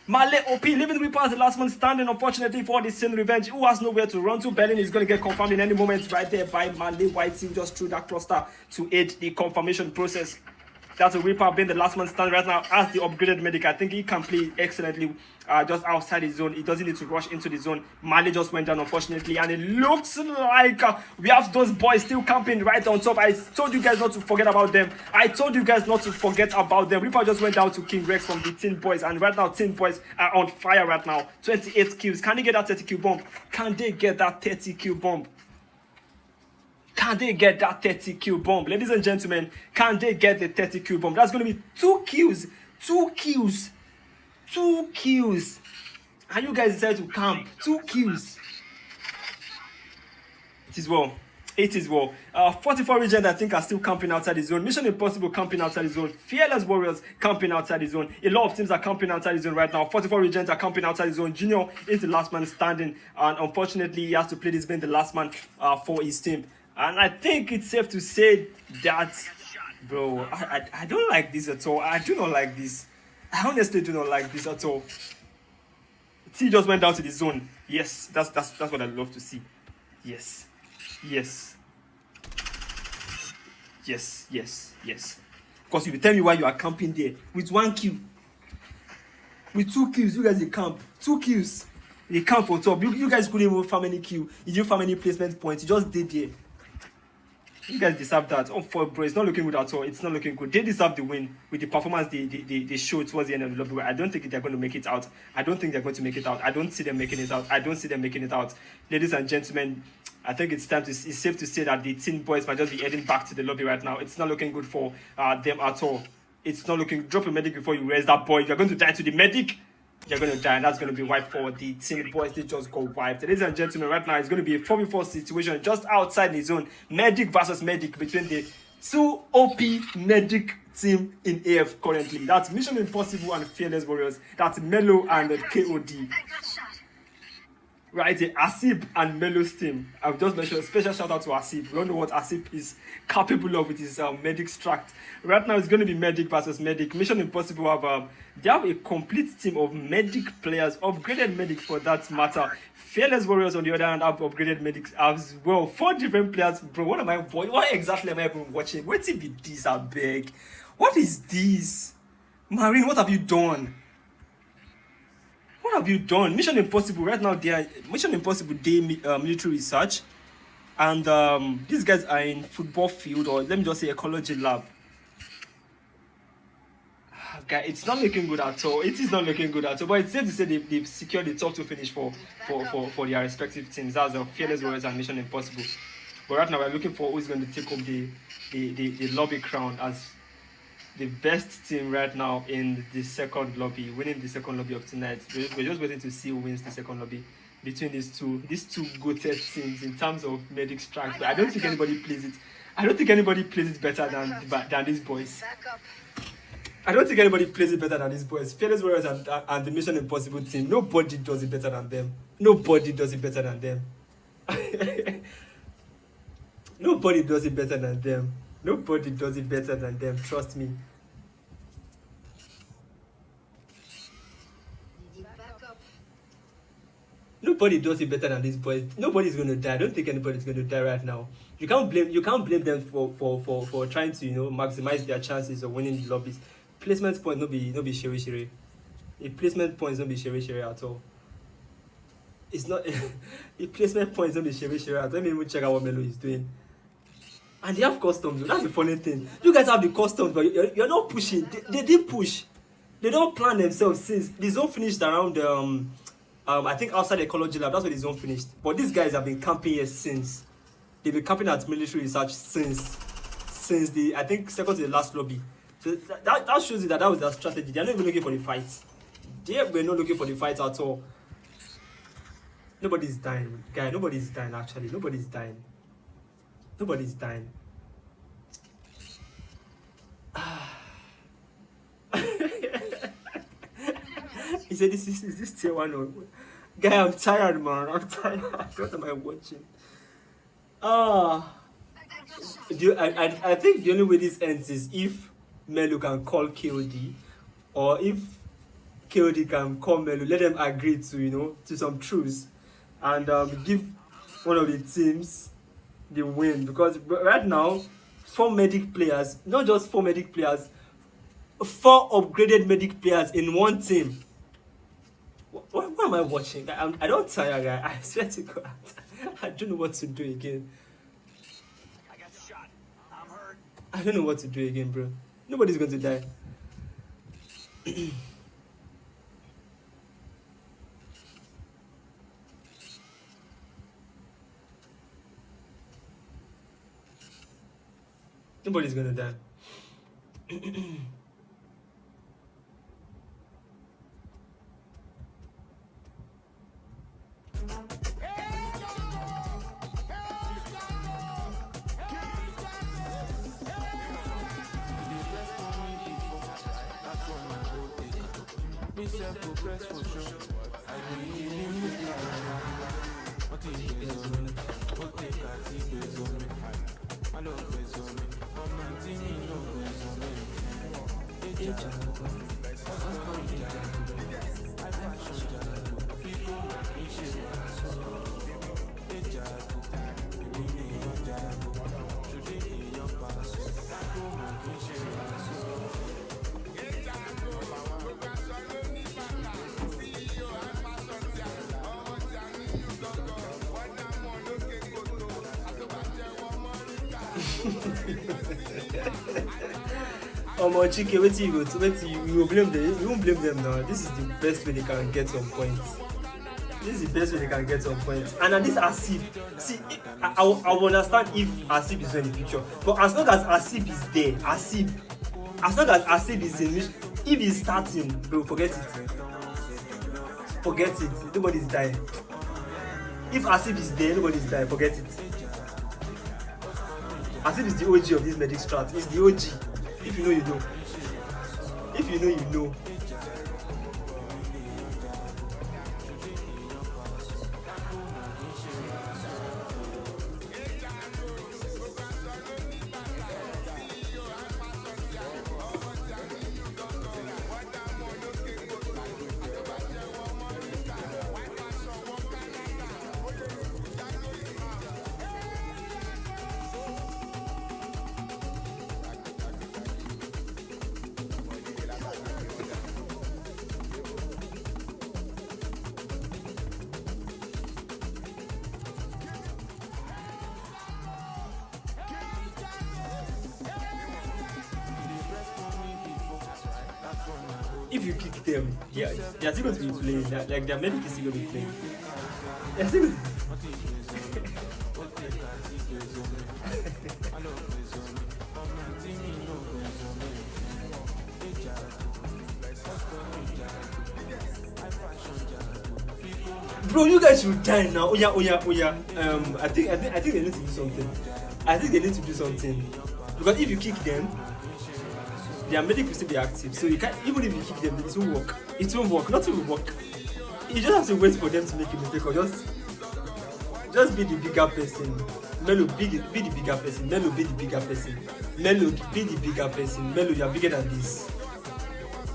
Malay OP, leaving Reaper as the last man standing, unfortunately, for the Sin Revenge, who has nowhere to run to. Berlin is going to get confirmed in any moment right there by Malay. White Team just threw that cluster to aid the confirmation process. That's a Reaper being the last man standing right now as the upgraded medic. I think he can play excellently just outside his zone. He doesn't need to rush into the zone. Malay just went down, unfortunately, and it looks like we have those boys still camping right on top. I told you guys not to forget about them. I told you guys not to forget about them. Reaper just went down to King Rex from the Tin Boys, and right now Tin Boys are on fire right now. 28 kills. Can they get that 30 kill bomb? Can they get that 30 kill bomb? Can they get that 30 kill bomb? Ladies and gentlemen, can they get the 30 kill bomb? That's going to be 2 kills. 2 kills. 2 kills. And you guys decided to camp. 2 kills. It is well. It is well. 44 regions, I think, are still camping outside the zone. Mission Impossible camping outside the zone. Fearless Warriors camping outside the zone. A lot of teams are camping outside the zone right now. 44 regions are camping outside the zone. Junior is the last man standing. And unfortunately, he has to play this being the last man for his team. And I think it's safe to say that, bro, I don't like this at all. I do not like this. I honestly do not like this at all. T just went down to the zone. Yes, that's what I love to see. Yes. Yes. Yes, yes, yes. Because you will tell me why you are camping there with 1 kill. With 2 kills, you guys they camp. 2 kills. They camp on top. You guys couldn't even farm any kill. You didn't farm any placement points. You just did there. You guys deserve that. Oh, for bro, it's not looking good at all. It's not looking good. They deserve the win with the performance they showed towards the end of the lobby. I don't think they're going to make it out. I don't think they're going to make it out. I don't see them making it out. I don't see them making it out. Ladies and gentlemen, I think it's safe to say that the Tin Boys might just be heading back to the lobby right now. It's not looking good for them at all. It's not looking. Drop a medic before you raise that boy. If you're going to die to the medic, you're going to die, and that's going to be wiped for the Tin Boys. They just got wiped. Ladies and gentlemen, right now it's going to be a 4v4 situation just outside the zone. Medic versus medic between the 2 OP medic team in AF currently. That's Mission Impossible and Fearless Warriors. That's Melo and KOD. Right, the Asip and Melo's team. I've just mentioned a special shout out to Asip. We don't know what Asip is capable of with his medic strat. Right now it's going to be medic versus medic. Mission Impossible have they have a complete team of medic players, upgraded medic for that matter. Fearless Warriors on the other hand have upgraded medics as well. 4 different players, bro. What exactly am I even watching? What be this? I beg. What is this, Marine? What have you done? What have you done? Mission Impossible right now. They are Mission Impossible Day military research, and these guys are in football field, or let me just say ecology lab. Okay, it's not looking good at all. It is not looking good at all. But it's safe to say they've secured the top 2 finish for their respective teams. That's Fearless Warriors and Mission Impossible. But right now we're looking for who's going to take home the lobby crown as the best team right now in the second lobby, winning the second lobby of tonight. We're just waiting to see who wins the second lobby between these two goated teams in terms of medic strike. But I don't think anybody plays it. I don't think anybody plays it better than these boys. I don't think anybody plays it better than these boys. Fearless Warriors and the Mission Impossible team. Nobody does it better than them. Nobody does it better than them. Nobody does it better than them. Nobody does it better than them. Trust me. Nobody does it better than these boys. Nobody's gonna die. I don't think anybody's gonna die right now. You can't blame them for trying to maximize their chances of winning the lobbies. Placement point no be shere shere. The placement points don't be shere shere at all. It's not the placement points don't be shere shere at all. Let me even check out what Melo is doing. And they have customs. That's the funny thing. You guys have the customs, but you're not pushing. They didn't push. They don't plan themselves since the zone finished around I think outside the ecology lab. That's where the zone finished. But these guys have been camping here since. They've been camping at military research since the I think second to the last lobby. So that shows you that was their strategy. They're not even looking for the fight. They were not looking for the fight at all. Nobody's dying, guy. Nobody's dying actually. Nobody's dying. Nobody's dying. He said, "Is this tier 1 or guy? I'm tired, man. I'm tired. What am I watching? I think the only way this ends is if Melu can call KOD, or if KOD can call Melu. Let them agree to to some truce, and give one of the teams the win, because right now 4 medic players, not just 4 medic players, 4 upgraded medic players in one team. What am I watching? I don't tire, guy. I swear to God, I don't know what to do again. I got shot. I'm hurt. I don't know what to do again, bro. Nobody's going to die. Nobody's gonna die. Chike, wait till you go. Wait till you will blame them. You won't blame them now. This is the best way they can get some points. This is the best way they can get some points. And at this Asib, see, I will understand if Asib is in the picture. But as long as Asib is there, as long as Asib is in, if he's starting, bro, forget it. Forget it. Nobody's dying. If Asib is there, nobody's dying. Forget it. Asib is the OG of this medic strat. It's the OG. If you know, you know. If you know, you know. If you kick them, yeah, they're still going to be playing. Like their medic is still going to be playing. They're still going Bro, you guys should die now. Oh yeah. I think they need to do something. Because if you kick them, their medic will still be active. So you can't, even if you kick them, it won't work. Nothing will work. You just have to wait for them to make a mistake, or just be the bigger person. Melo, be the bigger person. Melo, be the bigger person. Melo, be the bigger person. Melo, you are bigger than this.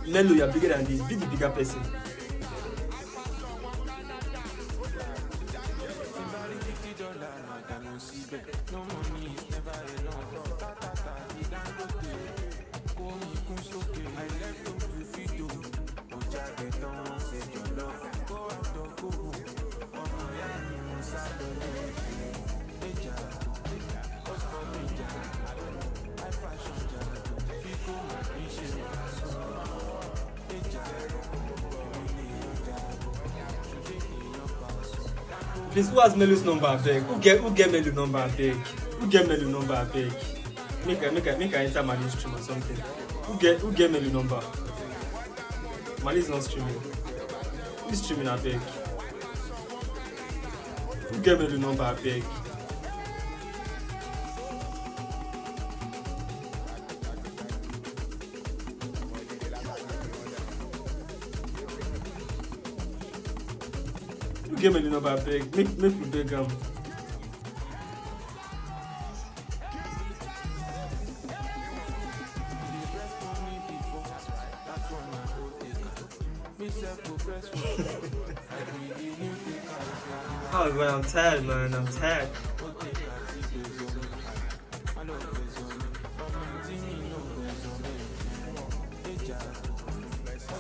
Melo, you are bigger than this. Be the bigger person. No money is never enough. Tata, the dangote. Call me Kunsoke. I left home to feed you. Oja get down, say your love. Go out or go home. Ọmọ ya ni mo sá lọ lẹ́yìn. Eja, custom eja. High fashion ja. Fíkó mọ̀ kí ṣe wà sọ. Eja, èmi lè ọjà. Ṣùgbọ́n èèyàn pa ọ̀sán. Please, who has Melu's number, abeg? Who get Melu number, abeg? Who get Melu number, abeg? Make I enter Mali's stream or something. Who get Melu number? Mali's not streaming. Who's streaming, abeg? Who get Melu number, abeg? Who get Melu number, abeg? Make we beg am. Oh man, I'm tired, man. I'm tired.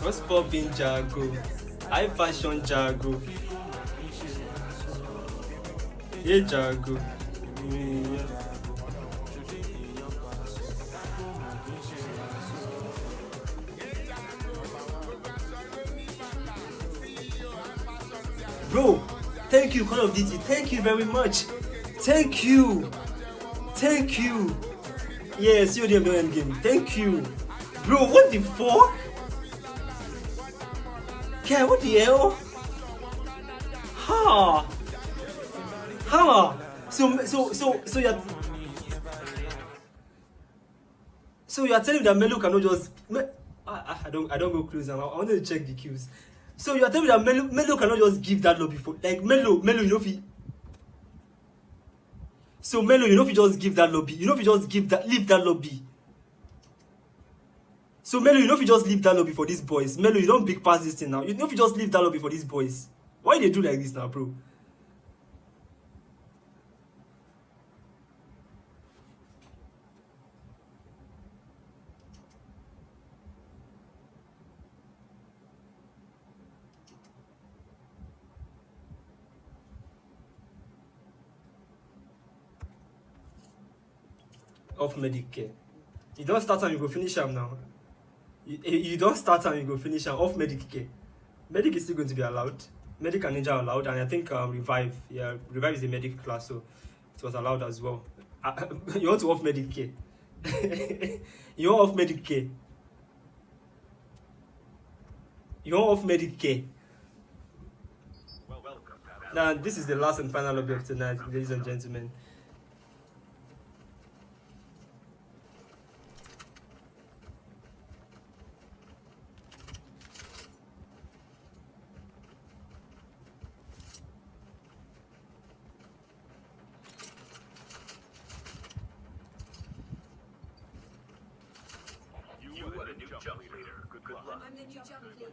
What's poppin' Jago? High fashion Jago. Yeah, Jago. Yeah. Bro, thank you, Call of Duty. Thank you very much. Thank you. Thank you. Yeah, CODM no end game. Thank you. Bro, what the fuck? Yeah, what the hell? Ha. Ha. So you're telling me that Melo cannot just I don't go close now. I wanted to check the queues. So you're telling me that Melo cannot just give that lobby for like Melo, you know if he. So Melo, you know if you just give that lobby, you know if you just leave that lobby. So Melo, you know if you just leave that lobby for these boys. Melo, you don't big pass this thing now. You know if you just leave that lobby for these boys. Why they do like this now, bro? Off Medicare. You don't start and you go finish them now. You don't start and you go finish them off Medicare. Medic is still going to be allowed. Medic and Ninja are allowed, and I think Revive. Yeah, Revive is a medic class, so it was allowed as well. You want to off Medicare? You want off Medicare? You want off Medicare? Now, this is the last and final lobby of tonight, ladies and gentlemen. Jump leader. Good luck. I'm the new jump leader.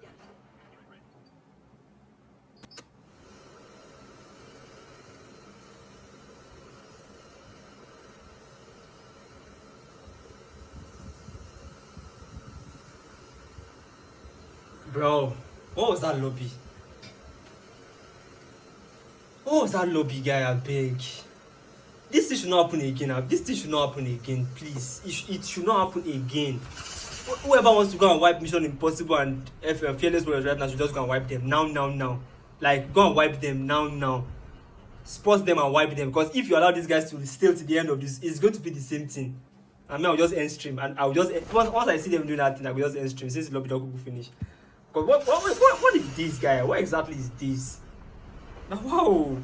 Bro, what was that lobby? What was that lobby, guy? I beg. This thing should not happen again. This thing should not happen again, please. It should not happen again. Whoever wants to go and wipe Mission Impossible and Fearless Warriors right now should just go and wipe them now. Like, go and wipe them now. Spot them and wipe them. Because if you allow these guys to stay to the end of this, it's going to be the same thing. I mean, I'll just end stream and I'll just once I see them doing that thing, I will just end stream since the lobby don't go finish. Because what is this, guy? What exactly is this? Now, wow.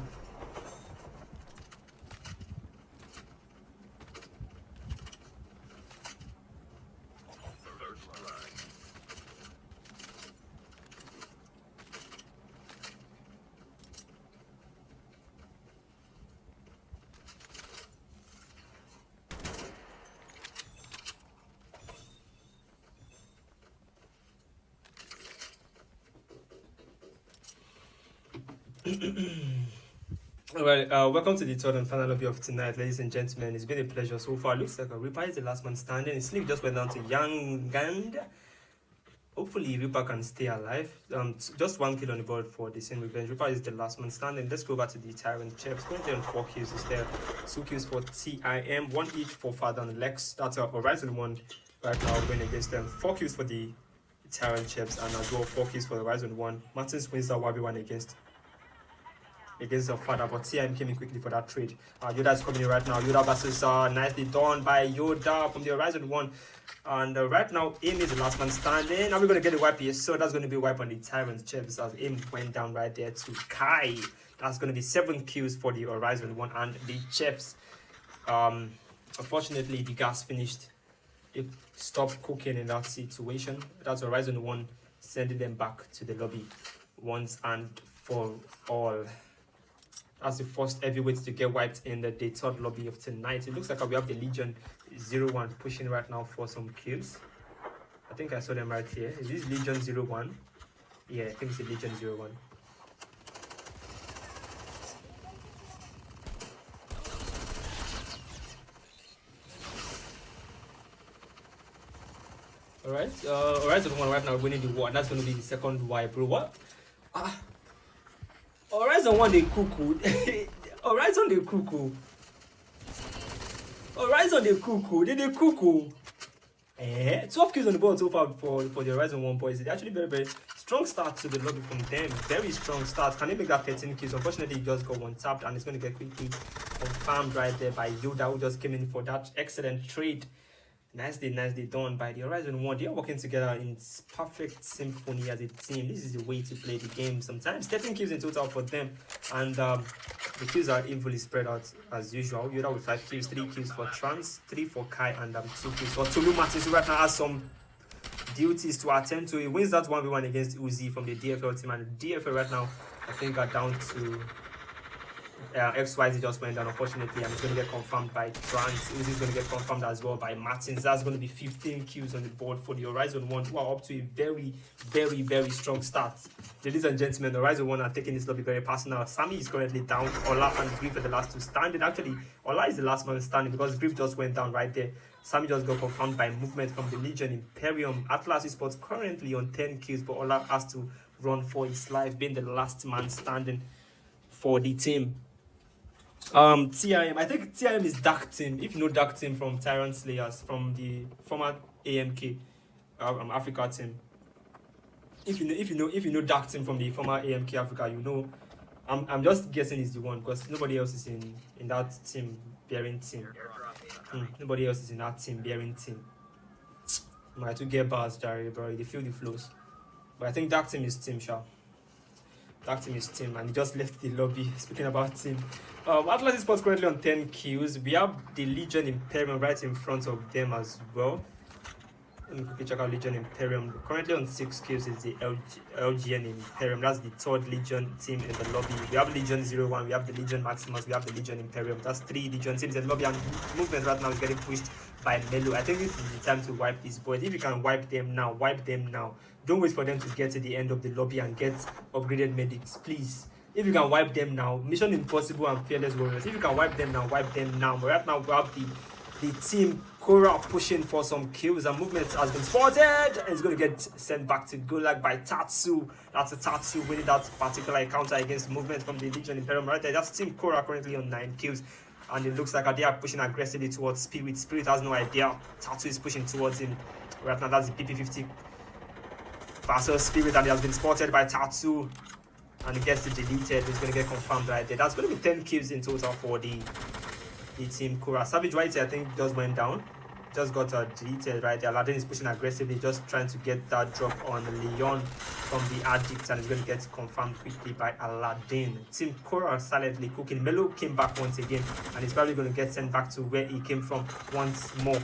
Alright, welcome to the third and final lobby of tonight, ladies and gentlemen. It's been a pleasure so far. Looks like Reaper is the last man standing. His sleep just went down to Young Gand. Hopefully, Reaper can stay alive. Just 1 kill on the board for the same revenge. Reaper is the last man standing. Let's go back to the Tyrant Chips. Currently on 4 kills is there. 2 kills for TIM, 1 each for Father and Lex. That's a Horizon 1 right now going against them. 4 kills for the Tyrant Chips and as well 4 kills for the Horizon 1. Martins wins that 1v1 against the Father, but TIM came in quickly for that trade. Yoda is coming in right now. Yoda versus nicely done by Yoda from the Horizon 1. And right now, Aim is the last man standing. Now we're going to get a wipe here. So that's going to be a wipe on the Tyrant Chips as Aim went down right there to Kai. That's going to be 7 kills for the Horizon 1 and the Chips. Unfortunately, the gas finished. It stopped cooking in that situation. That's Horizon 1 sending them back to the lobby once and for all. As the first heavyweights to get wiped in the third lobby of tonight. It looks like we have the Legion 01 pushing right now for some kills. I think I saw them right here. Is this Legion 01? Yeah, I think it's the Legion 01. Alright, Horizon 1 right now winning the war. That's going to be the second wipe, bro. What? Horizon 1 they cuckoo. Horizon they cuckoo. Horizon they cuckoo. They cuckoo. 12 kills on the board so far for the Horizon 1 boys. It's actually very, very strong start to the lobby from them. Very strong start. Can they make that 13 kills? Unfortunately, he just got one tapped and it's going to get quickly confirmed right there by Yoda, who just came in for that excellent trade. Nicely done by the Horizon 1. They are working together in perfect symphony as a team. This is the way to play the game sometimes. 13 kills in total for them. And the kills are evenly spread out as usual. Yoda with 5 kills, 3 kills for Trans, 3 for Kai, and 2 kills for Tulu Martins, who right now has some duties to attend to. He wins that 1v1 against Uzi from the DFL team. And the DFL right now, I think, are down to... XYZ just went down, unfortunately, and it's going to get confirmed by Trans. Uzi is going to get confirmed as well by Martins. That's going to be 15 kills on the board for the Horizon 1, who are up to a very, very, very strong start. Ladies and gentlemen, the Horizon 1 are taking this lobby very personal. Sammy is currently down. Ola and Griff are the last two standing. Actually, Ola is the last man standing because Griff just went down right there. Sammy just got confirmed by movement from the Legion Imperium. Atlas Esports currently on 10 kills, but Ola has to run for his life, being the last man standing for the team. TIM, I think TIM is Dark Team. If you know Dark Team from Tyrant Slayers, from the former AMK Africa team. If you know Dark Team from the former AMK Africa, you know. I'm just guessing is the one because nobody else is in that team bearing team. Nobody else is in that team bearing team. I to get bars, Jerry, bro. They feel the flows, but I think Dark Team is Team Sha. Dark Team is Team, and he just left the lobby. Speaking about Team. Atlas Esports currently on 10 kills. We have the Legion Imperium right in front of them as well. Let me quickly check out Legion Imperium. Currently on 6 kills is the LGN Imperium. That's the third Legion team in the lobby. We have Legion 01, we have the Legion Maximus, we have the Legion Imperium. That's 3 Legion teams in the lobby, and movement right now is getting pushed by Melo. I think this is the time to wipe these boys. If you can wipe them now, wipe them now. Don't wait for them to get to the end of the lobby and get upgraded medics, please. If you can wipe them now, Mission Impossible and Fearless Warriors. If you can wipe them now, wipe them now. But right now we have the team Korra pushing for some kills, and movement has been spotted. And it's going to get sent back to Gulag by Tatsu. That's a Tatsu winning that particular encounter against movement from the Legion Imperium right there. That's Team Korra currently on 9 kills. And it looks like they are pushing aggressively towards Spirit. Spirit has no idea. Tatsu is pushing towards him. Right now that's the PP50 versus Spirit, and he has been spotted by Tatsu. And it gets it deleted. It's going to get confirmed right there. That's going to be 10 kills in total for the team Korra. Savage right here, I think, just went down. Just got deleted right there. Aladdin is pushing aggressively, just trying to get that drop on Leon from the Addict, and it's going to get confirmed quickly by Aladdin. Team Korra silently cooking. Melo came back once again, and he's probably going to get sent back to where he came from once more.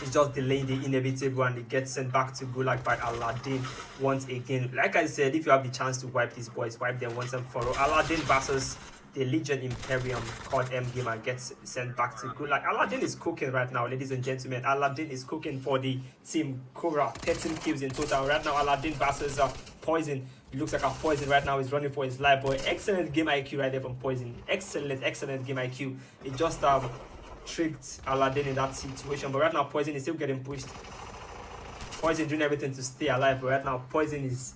It's just delaying the inevitable, and it gets sent back to Gulag by Aladdin once again. Like I said, if you have the chance to wipe these boys, wipe them once and for all. Aladdin versus the Legion Imperium called M Gamer gets sent back to Gulag. Aladdin is cooking right now, ladies and gentlemen. Aladdin is cooking for the team Korra. 13 kills in total right now. Aladdin versus Poison. It looks like a Poison right now is running for his life, but excellent game IQ right there from Poison. Excellent game IQ. It just tricked Aladdin in that situation, but right now Poison is still getting pushed. Poison doing everything to stay alive, but right now Poison is...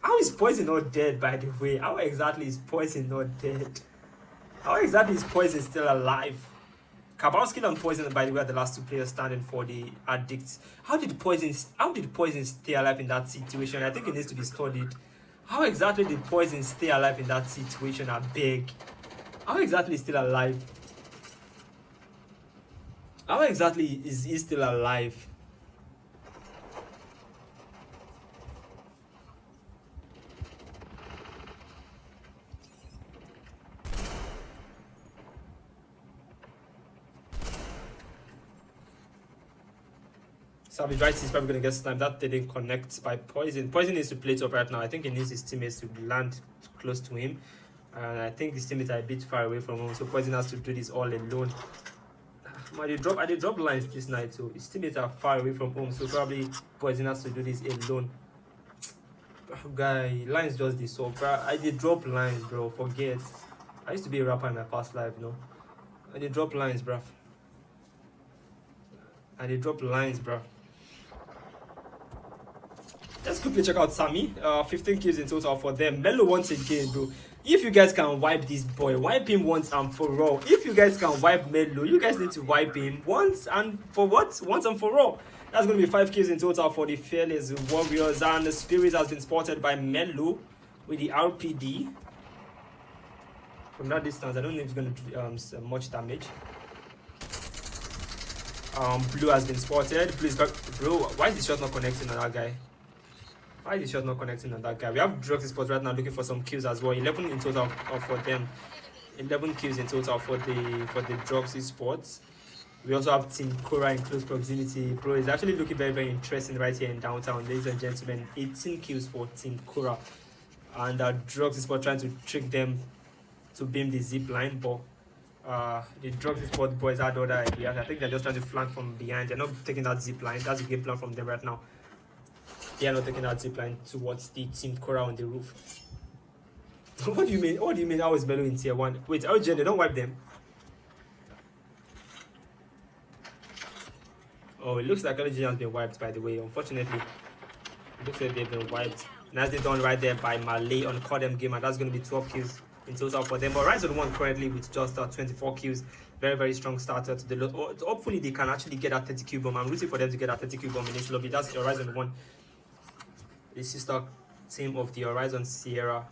How is Poison not dead, by the way? How exactly is Poison not dead? How exactly is Poison still alive? Kabowski and Poison, by the way, are the last two players standing for the Addicts. How did Poison stay alive in that situation? I think it needs to be studied. How exactly did Poison stay alive in that situation? I beg. How exactly is still alive? How exactly is he still alive? Savage Rice is probably going to get sniped. That didn't connect by Poison. Poison needs to play it up right now. I think he needs his teammates to land close to him. And I think his teammates are a bit far away from him. So Poison has to do this all alone. I did drop lines this night, so his teammates are far away from home. So probably Poison has to do this alone. Guy, lines just this so, bro. I did drop lines, bro. Forget. I used to be a rapper in my past life, you know. I did drop lines, bro. Let's quickly check out Sammy. 15 kills in total for them. Melo once again, bro. If you guys can wipe this boy, wipe him once and for all. If you guys can wipe Melo, you guys need to wipe him once and for what? Once and for all. That's going to be 5 kills in total for the Fearless Warriors. And the Spirit has been spotted by Melo with the RPD. From that distance, I don't know if it's going to do much damage. Blue has been spotted. Blue is back. Bro, why is the shot not connecting on that guy? Why is the shot not connecting on that guy? We have Drugs Sports right now looking for some kills as well. 11 in total for them. 11 kills in total for the Drugs Sports. We also have Team Cora in close proximity. Bro, it's actually looking very, very interesting right here in downtown, ladies and gentlemen. 18 kills for Team Cora. And Drugs Sports trying to trick them to beam the zip line, but the Drugs Sport boys had other ideas. I think they're just trying to flank from behind. They're not taking that zip line. That's the game plan from them right now. They are not taking that zip line towards the Team Cora on the roof. What do you mean? What do you mean? How is Melo in tier 1? Wait, LGN, they don't wipe them. Oh, it looks like LGN has been wiped, by the way. Unfortunately, it looks like they've been wiped. Nicely done right there by Malay on Cordem game, and that's going to be 12 kills in total for them. But Rise on 1 currently with just 24 kills. Very, very strong starter to the lot. Hopefully, they can actually get that 30 kill bomb. I'm rooting for them to get that 30 kill bomb in this lobby. That's Horizon 1. The sister team of the Horizon Sierra.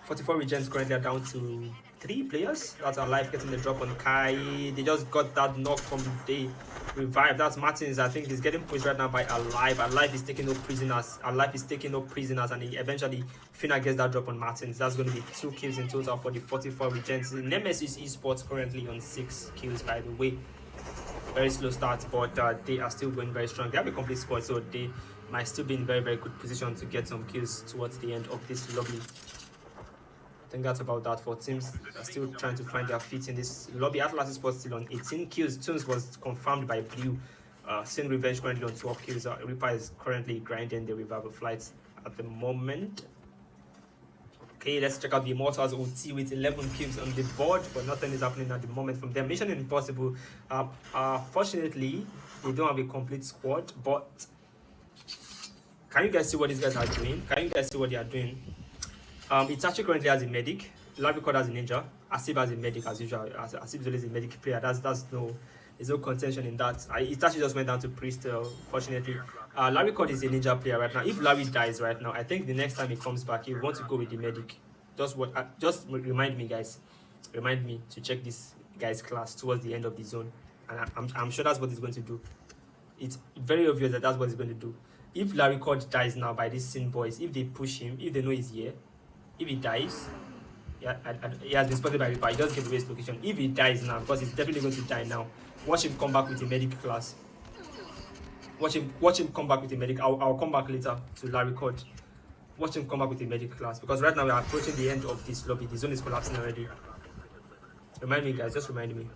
44 Regents currently are down to 3 players. That's Alive getting the drop on Kai. They just got that knock from the revive. That's Martins. I think he's getting pushed right now by Alive. Alive is taking no prisoners. Alive is taking no prisoners, and he eventually Fina gets that drop on Martins. That's going to be 2 kills in total for the 44 Regents. Nemesis Esports currently on 6 kills, by the way. Very slow start, but they are still going very strong. They have a complete squad, so they might still be in very, very good position to get some kills towards the end of this lobby. I think that's about that for teams that are still trying to find their feet in this lobby. Atlas Sports still on 18 kills. Tunes was confirmed by Blue. Sin Revenge currently on 12 kills. Reaper is currently grinding the revival flights at the moment. Okay, let's check out the Immortals OT with 11 kills on the board, but nothing is happening at the moment from them. Mission Impossible. Fortunately, they don't have a complete squad, but can you guys see what these guys are doing? Can you guys see what they are doing? Itachi currently has a medic. Labicod has a ninja. Asib has a medic as usual. Asib is always a medic player. There's no contention in that. Itachi just went down to priest. Fortunately, Labicod is a ninja player right now. If Larry dies right now, I think the next time he comes back, he wants to go with the medic. Just remind me, guys. Remind me to check this guy's class towards the end of the zone, and I'm sure that's what he's going to do. It's very obvious that that's what he's going to do. If Larry Cord dies now by these Sin boys, if they push him, if they know he's here, if he dies, yeah, he has been spotted by Reaper. He doesn't give away his location. If he dies now, because he's definitely going to die now, watch him come back with a medic class. Watch him come back with a medic. I'll come back later to Larry Cord. Watch him come back with a medic class, because right now we are approaching the end of this lobby. The zone is collapsing already. Remind me, guys. Just remind me.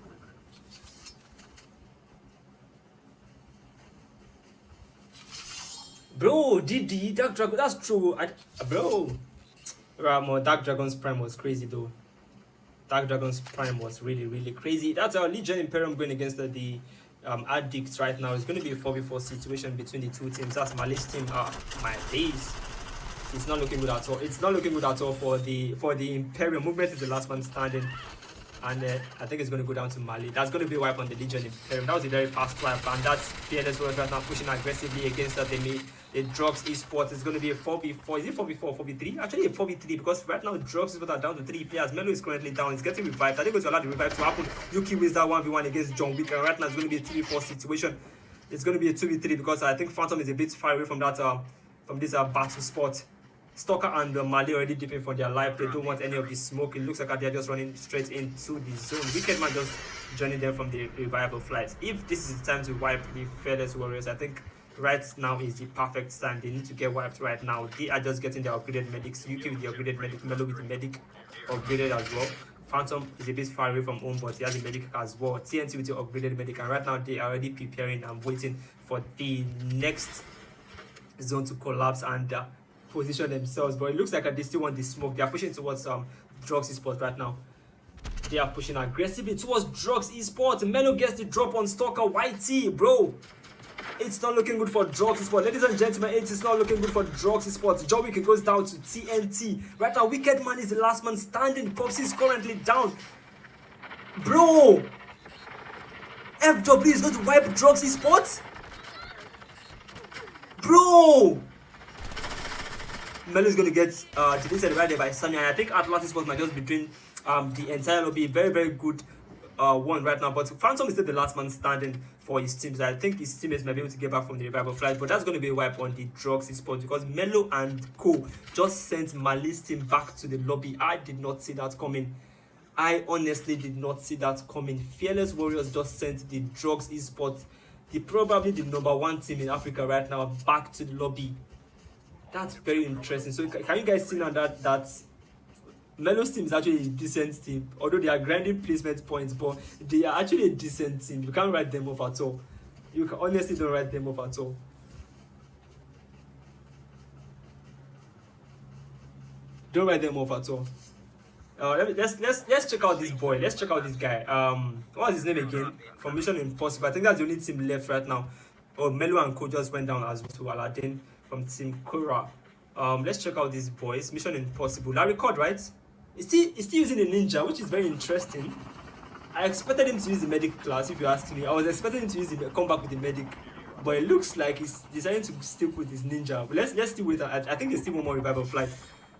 Bro, DD, Dark Dragon, that's true. Bro, Ramo, Dark Dragon's Prime was crazy though. Dark Dragon's Prime was really, really crazy. That's our Legion Imperium going against the Addicts right now. It's going to be a 4v4 situation between the two teams. That's Mali's team. My days. It's not looking good at all. It's not looking good at all for the Imperium. Movement is the last man standing. And I think it's going to go down to Mali. That's going to be a wipe on the Legion Imperium. That was a very fast wipe. And that's Fearless Warriors right now pushing aggressively against the Drugs Esports. It's going to be a 4v4. Is it 4v4 or 4v3? Actually a 4v3 because right now Drugs Esports are down to 3 players. Melo is currently down. It's getting revived. I think it's going to allow the revive to happen. Yuki wins that 1v1 against John Wick. And right now it's going to be a 3v4 situation. It's going to be a 2v3 because I think Phantom is a bit far away from that from this battle spot. Stalker and Mali already dipping for their life. They don't want any of the smoke. It looks like they're just running straight into the zone. Wicked Man just joining them from the revival flights. If this is the time to wipe the Fearless Warriors, I think right now is the perfect time. They need to get wiped right now. They are just getting their upgraded medics. UK with the upgraded medic, Melo with the medic upgraded as well. Phantom is a bit far away from home, but he has a medic as well. TNT with the upgraded medic, and right now they are already preparing and waiting for the next zone to collapse and position themselves. But it looks like they still want the smoke. They are pushing towards Drugs Esports right now. They are pushing aggressively towards Drugs Esports. Melo gets the drop on Stalker YT, bro. It's not looking good for Drugs Esports. Ladies and gentlemen, it is not looking good for Drugs Esports. John Wick goes down to TNT. Right now, Wicked Man is the last man standing. Popsy is currently down. Bro! FW is going to wipe Drugs Esports? Bro! Melo is going to get deleted right there by Sammy. And I think Atlas Esports might just be doing the entire lobby. Very, very good one right now. But Phantom is still the last man standing for his team. So I think his teammates might be able to get back from the revival flight. But that's going to be a wipe on the Drugs Esports because Melo and Co just sent Mali's team back to the lobby. I did not see that coming. I honestly did not see that coming. Fearless Warriors just sent the Drugs Esports, probably the #1 team in Africa right now, back to the lobby. That's very interesting. So can you guys see now that Melo's team is actually a decent team, although they are grinding placement points, but they are actually a decent team. You can't write them off at all. You can honestly don't write them off at all. Don't write them off at all. Let's check out this boy. Let's check out this guy. What's his name again? From Mission Impossible. I think that's the only team left right now. Oh, Melo and Co just went down as well to Aladdin from Team Korra. Let's check out these boys. Mission Impossible. I record, right? Is he using a ninja, which is very interesting. I expected him to use the medic class, if you ask me. I was expecting him to use come back with the medic, but it looks like he's deciding to stick with his ninja. But let's still wait. I think there's still one more revival flight.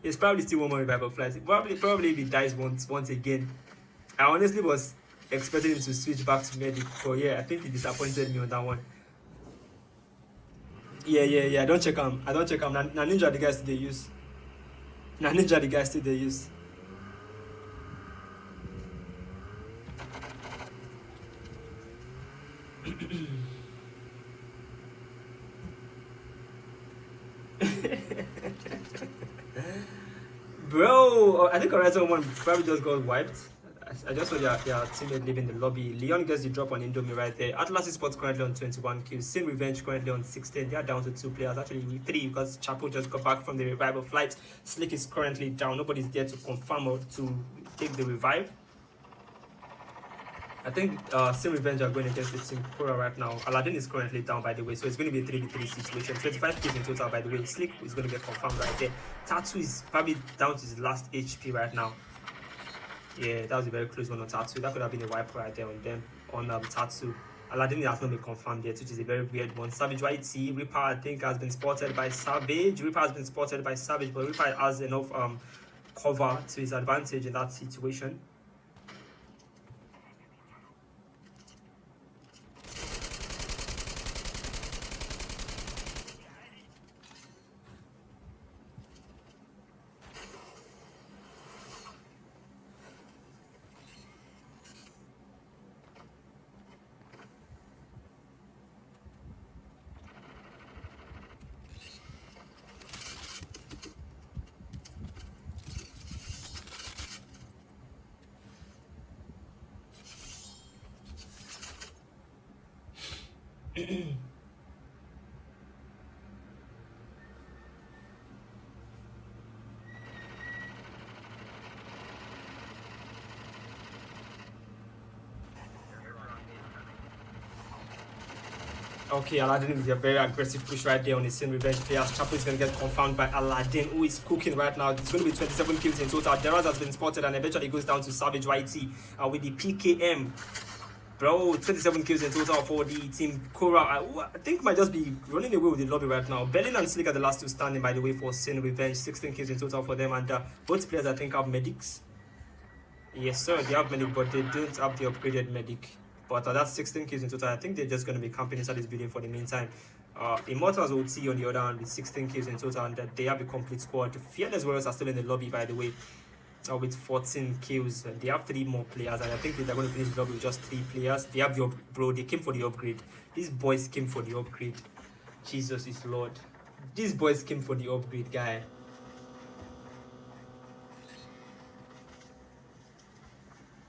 It's probably still one more revival flight. Probably if he dies once again. I honestly was expecting him to switch back to medic, but yeah, I think he disappointed me on that one. Yeah. I don't check him. Na ninja the guys they use. Na ninja the guys they use. Bro, I think Horizon 1 probably just got wiped. I just saw their teammate leaving the lobby. Leon gets the drop on Indomie right there. Atlas Esports currently on 21 kills. Sin Revenge currently on 16. They are down to 2 players. Actually, 3 because Chapo just got back from the revival flight. Slick is currently down. Nobody's there to confirm or to take the revive. I think Sin Revenge are going against the Team Korra right now. Aladdin is currently down, by the way, so it's going to be a 3v3 situation. 25 kills in total, by the way. Slick is going to get confirmed right there. Tattoo is probably down to his last HP right now. Yeah, that was a very close one on Tattoo. That could have been a wipe right there on them, on Tattoo. Aladdin has not been confirmed yet, which is a very weird one. Savage YT, Reaper I think has been spotted by Savage. But Reaper has enough cover to his advantage in that situation. Okay, Aladdin with a very aggressive push right there on his sin revenge players. Chapo is going to get confirmed by Aladdin, who is cooking right now. It's going to be 27 kills in total. Deraz has been spotted and eventually goes down to Savage YT with the PKM. Bro, 27 kills in total for the team Kora. I think might just be running away with the lobby right now. Berlin and Slick are the last two standing, by the way, for Sin Revenge. 16 kills in total for them. And both players, I think, have medics. Yes, sir, they have medic, but they don't have the upgraded medic. But that's 16 kills in total. I think they're just going to be camping inside this building for the meantime. Immortals OT on the other hand with 16 kills in total, and they have a complete squad. The Fearless Warriors are still in the lobby, by the way, with 14 kills. They have 3 more players, and I think they're going to finish the lobby with just 3 players. They have the bro. They came for the upgrade. These boys came for the upgrade. Jesus is Lord. These boys came for the upgrade, guy.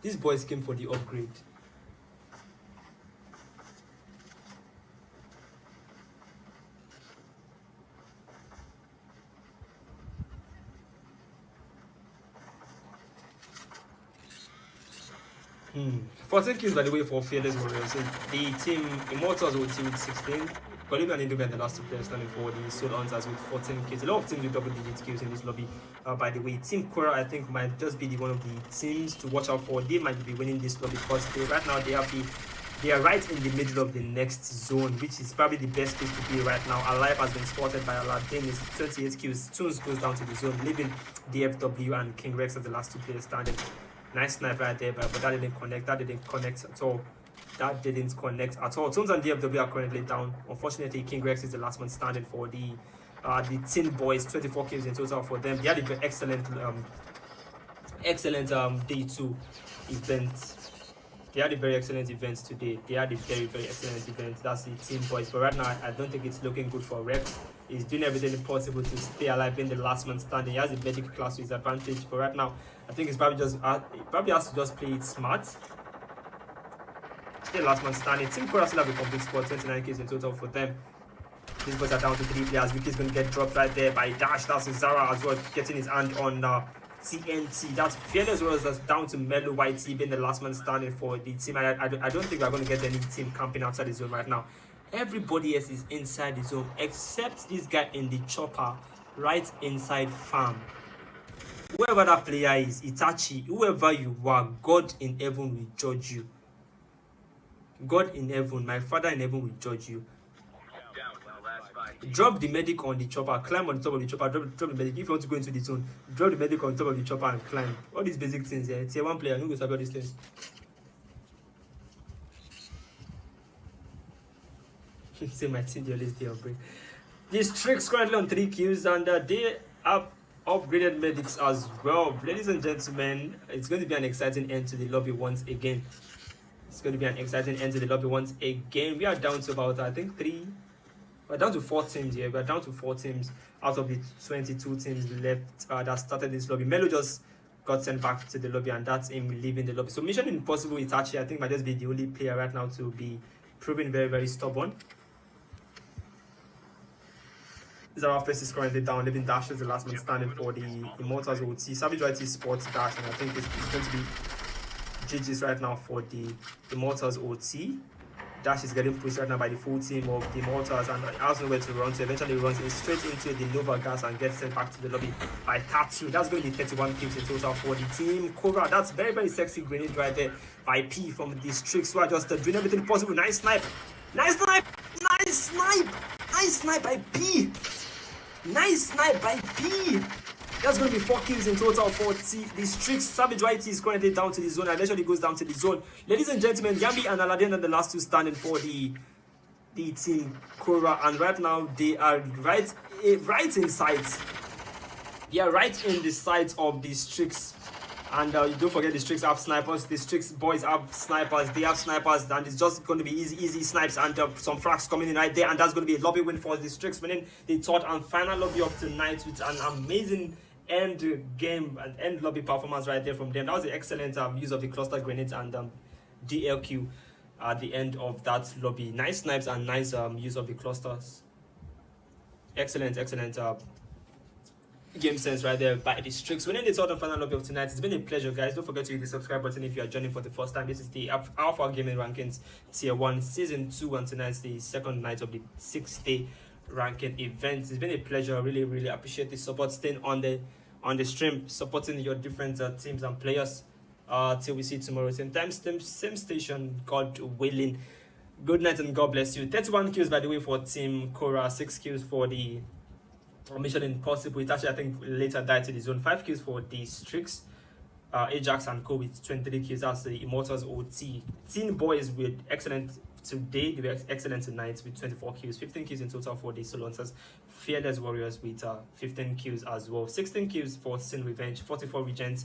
These boys came for the upgrade. Hmm. 14 kills, by the way, for Fearless Warriors. So the team Immortals will team with 16. Columbia and Indomie are the last 2 players standing for the Soul Hunters with 14 kills. A lot of teams with double-digit kills in this lobby. By the way, Team Kora, I think, might just be one of the teams to watch out for. They might be winning this lobby because right now they are right in the middle of the next zone, which is probably the best place to be right now. Alive has been spotted by Aladdin. It's 28 kills. Toons goes down to the zone, leaving DFW and King Rex as the last 2 players standing. Nice snipe right there, but that didn't connect. That didn't connect at all. That didn't connect at all. Toons and DFW are currently down. Unfortunately, King Rex is the last one standing for the Tin Boys. 24 kills in total for them. They had an excellent day 2 event. They had a very excellent event today. They had a very, very excellent event. That's the Team Boys. But right now, I don't think it's looking good for Rex. He's doing everything possible to stay alive, being the last man standing. He has a medical class to his advantage. But right now, I think he's probably he probably has to just play it smart. Still last man standing. Team Kora still have a complete squad. 29 kills in total for them. These boys are down to 3 players. Vicky's going to get dropped right there by Dash. That's Zara as well, getting his hand on TNT. That's Fearless Warriors. That's down to Melo YT being the last man standing for the team. I don't think we're going to get any team camping outside the zone right now. Everybody else is inside the zone except this guy in the chopper right inside farm. Whoever that player is, Itachi, whoever you are, God in heaven will judge you. God in heaven, my Father in heaven will judge you. Down to the last 5. Drop the medic on the chopper, climb on the top of the chopper, drop the medic. If you want to go into the zone, drop the medic on top of the chopper and climb. All these basic things here. Tier 1 player, who goes about these things? Say my team, they always day on break. These tricks currently on 3 kills, and they have upgraded medics as well. Ladies and gentlemen, it's going to be an exciting end to the lobby once again. It's going to be an exciting end to the lobby once again. We are down to about, I think, 3. We're down to 4 teams here. We're down to 4 teams out of the 22 teams left that started this lobby. Melo just got sent back to the lobby, and that's him leaving the lobby. So Mission Impossible Itachi, I think, might just be the only player right now to be proving very, very stubborn. Zara Face is currently down, leaving Dash as the last man standing for the Immortals OT. Savage YT sports Dash, and I think it's going to be GG's right now for the Immortals OT. Dash is getting pushed right now by the full team of the Immortals, and he has nowhere to run, so eventually runs straight into the Nova Gas and gets sent back to the lobby by Tatsu. That's going to be 31 kills in total for the team Kora. That's very, very sexy grenade right there by P from the Strix, who are just doing everything possible. Nice snipe! Nice snipe! Nice snipe! Nice snipe by P! Nice snipe by P! That's going to be 4 kills in total for the Strix. Savage YT is currently down to the zone. Eventually goes down to the zone. Ladies and gentlemen, Yami and Aladdin are the last 2 standing for the team Kora. And right now, they are right in sight. They are right in the sight of the Strix. And you don't forget the Strix have snipers. The Strix boys have snipers. They have snipers, and it's just going to be easy snipes and some frags coming in right there. And that's going to be a lobby win for the Strix, winning the 3rd and final lobby of tonight with an amazing end game and end lobby performance right there from them. That was an excellent use of the cluster grenades and DLQ at the end of that lobby. Nice snipes and nice use of the clusters. Excellent game sense right there by the Strix. Winning the third and final lobby of tonight. It's been a pleasure, guys. Don't forget to hit the subscribe button if you are joining for the first time. This is the Alpha Gaming Rankings Tier 1 Season 2, and tonight's the second night of the 6-day ranking event. It's been a pleasure. I really appreciate the support, staying on the stream, supporting your different teams and players. Till we see tomorrow, same time, same station, God willing. Good night and God bless you. 31 kills, by the way, for Team Cora, 6 kills for the Mission Impossible. It actually, I think, later died to the zone. 5 kills for the Strix, Ajax and Co with 23 kills. That's the Immortals OT. Teen Boys were excellent today. They were excellent tonight with 24 kills. 15 kills in total for the Solontas. Fearless Warriors with 15 kills as well. 16 kills for Sin Revenge. 44 Regents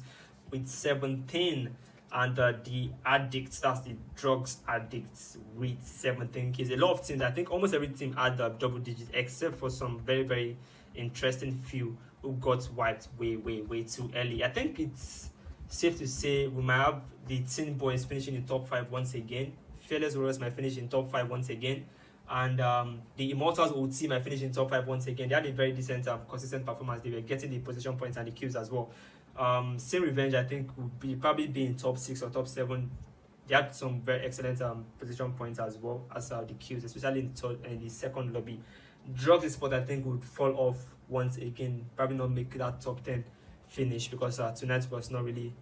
with 17. And the Addicts, that's the Drugs Addicts, with 17 kills. A lot of teams, I think almost every team had double digits, except for some very interesting few who got wiped way too early. I think it's safe to say we might have the Teen Boys finishing in top 5 once again. Fearless Warriors might finish in top 5 once again. And the Immortals OT might finish in top 5 once again. They had a very decent, consistent performance. They were getting the position points and the kills as well. Sin Revenge, I think, would probably be in top 6 or top 7. They had some very excellent position points as well as the kills, especially in the second lobby. Drugs Sport, I think, would fall off once again, probably not make that top 10 finish, because tonight was not really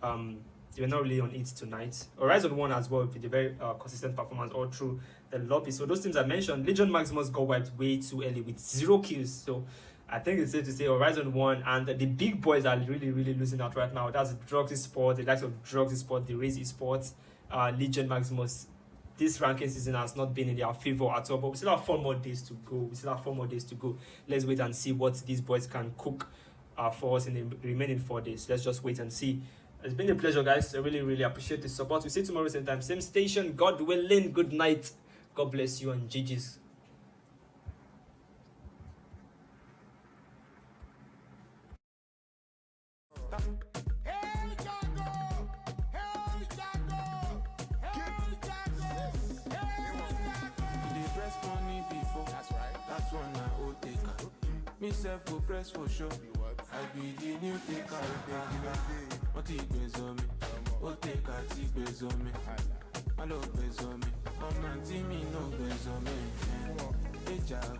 they were not really on it tonight. Horizon won as well with a very consistent performance all through the lobby. So those teams I mentioned, Legion Maximus got wiped way too early with 0 kills. So I think it's safe to say Horizon won, and the big boys are really losing out right now. That's Drugs Sport, the likes of Drugs Sport, the Raise Esports, Legion Maximus. This ranking season has not been in their favor at all, but we still have 4 more days to go. Let's wait and see what these boys can cook for us in the remaining 4 days. Let's just wait and see. It's been a pleasure, guys. I really appreciate the support. We see you tomorrow same time, same station. God willing. Good night. God bless you, and GG's. Me self go press for sure. I be the new taker. What he bears on me? What take a tea bears on me? I love bears on me. Oh man, me no bears on me. Hey Jago,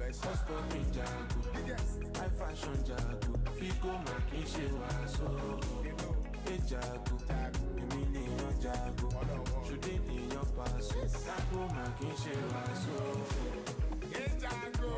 custom me Jago. I fashion Jago. Fico making shit so. Hey Jago, me no Jago. Should they be your pass? Jago making shit so. Hey Jago,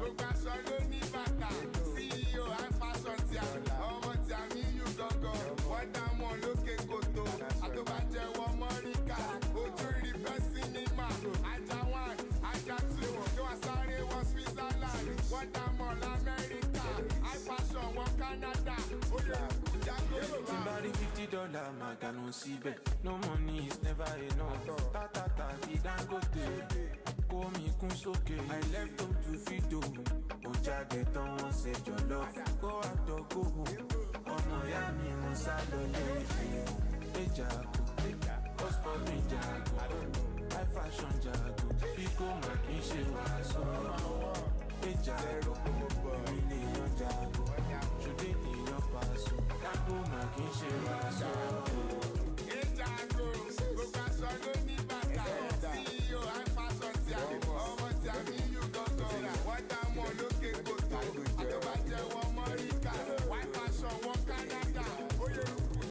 look at Solo Nibata, CEO and fashion tia. Ọmọ tí a ní yù gangan, wọ́n dá mọ́ lókè kòtò. Àtọ́bàjẹ́ wọ Mọ́ríkà, ojú rí bẹ́ sinimá. Ajá 1, Ajá 2, kí wọ́n sáré wọ Switzerland. Wọ́n dá mọ́ l'Amẹ́ríkà, high fashion wọ Canada. Ó lè kú Jago ló bá. $50, my canon síbẹ̀. No money is never enough. Tátátá ti Dangote. Call me kun soke. I left them to feed them. Oja get on one set your love. Go out or go home. Ọmọ ya mi mo sá lọlé. Hey Jago, custom me Jago. High fashion Jago. Fico ma kì í ṣe wàásù. Hey Jago, èmi lè yan Jago. Ṣùdé èèyàn pàṣẹ. Jago ma kì í ṣe wàásù.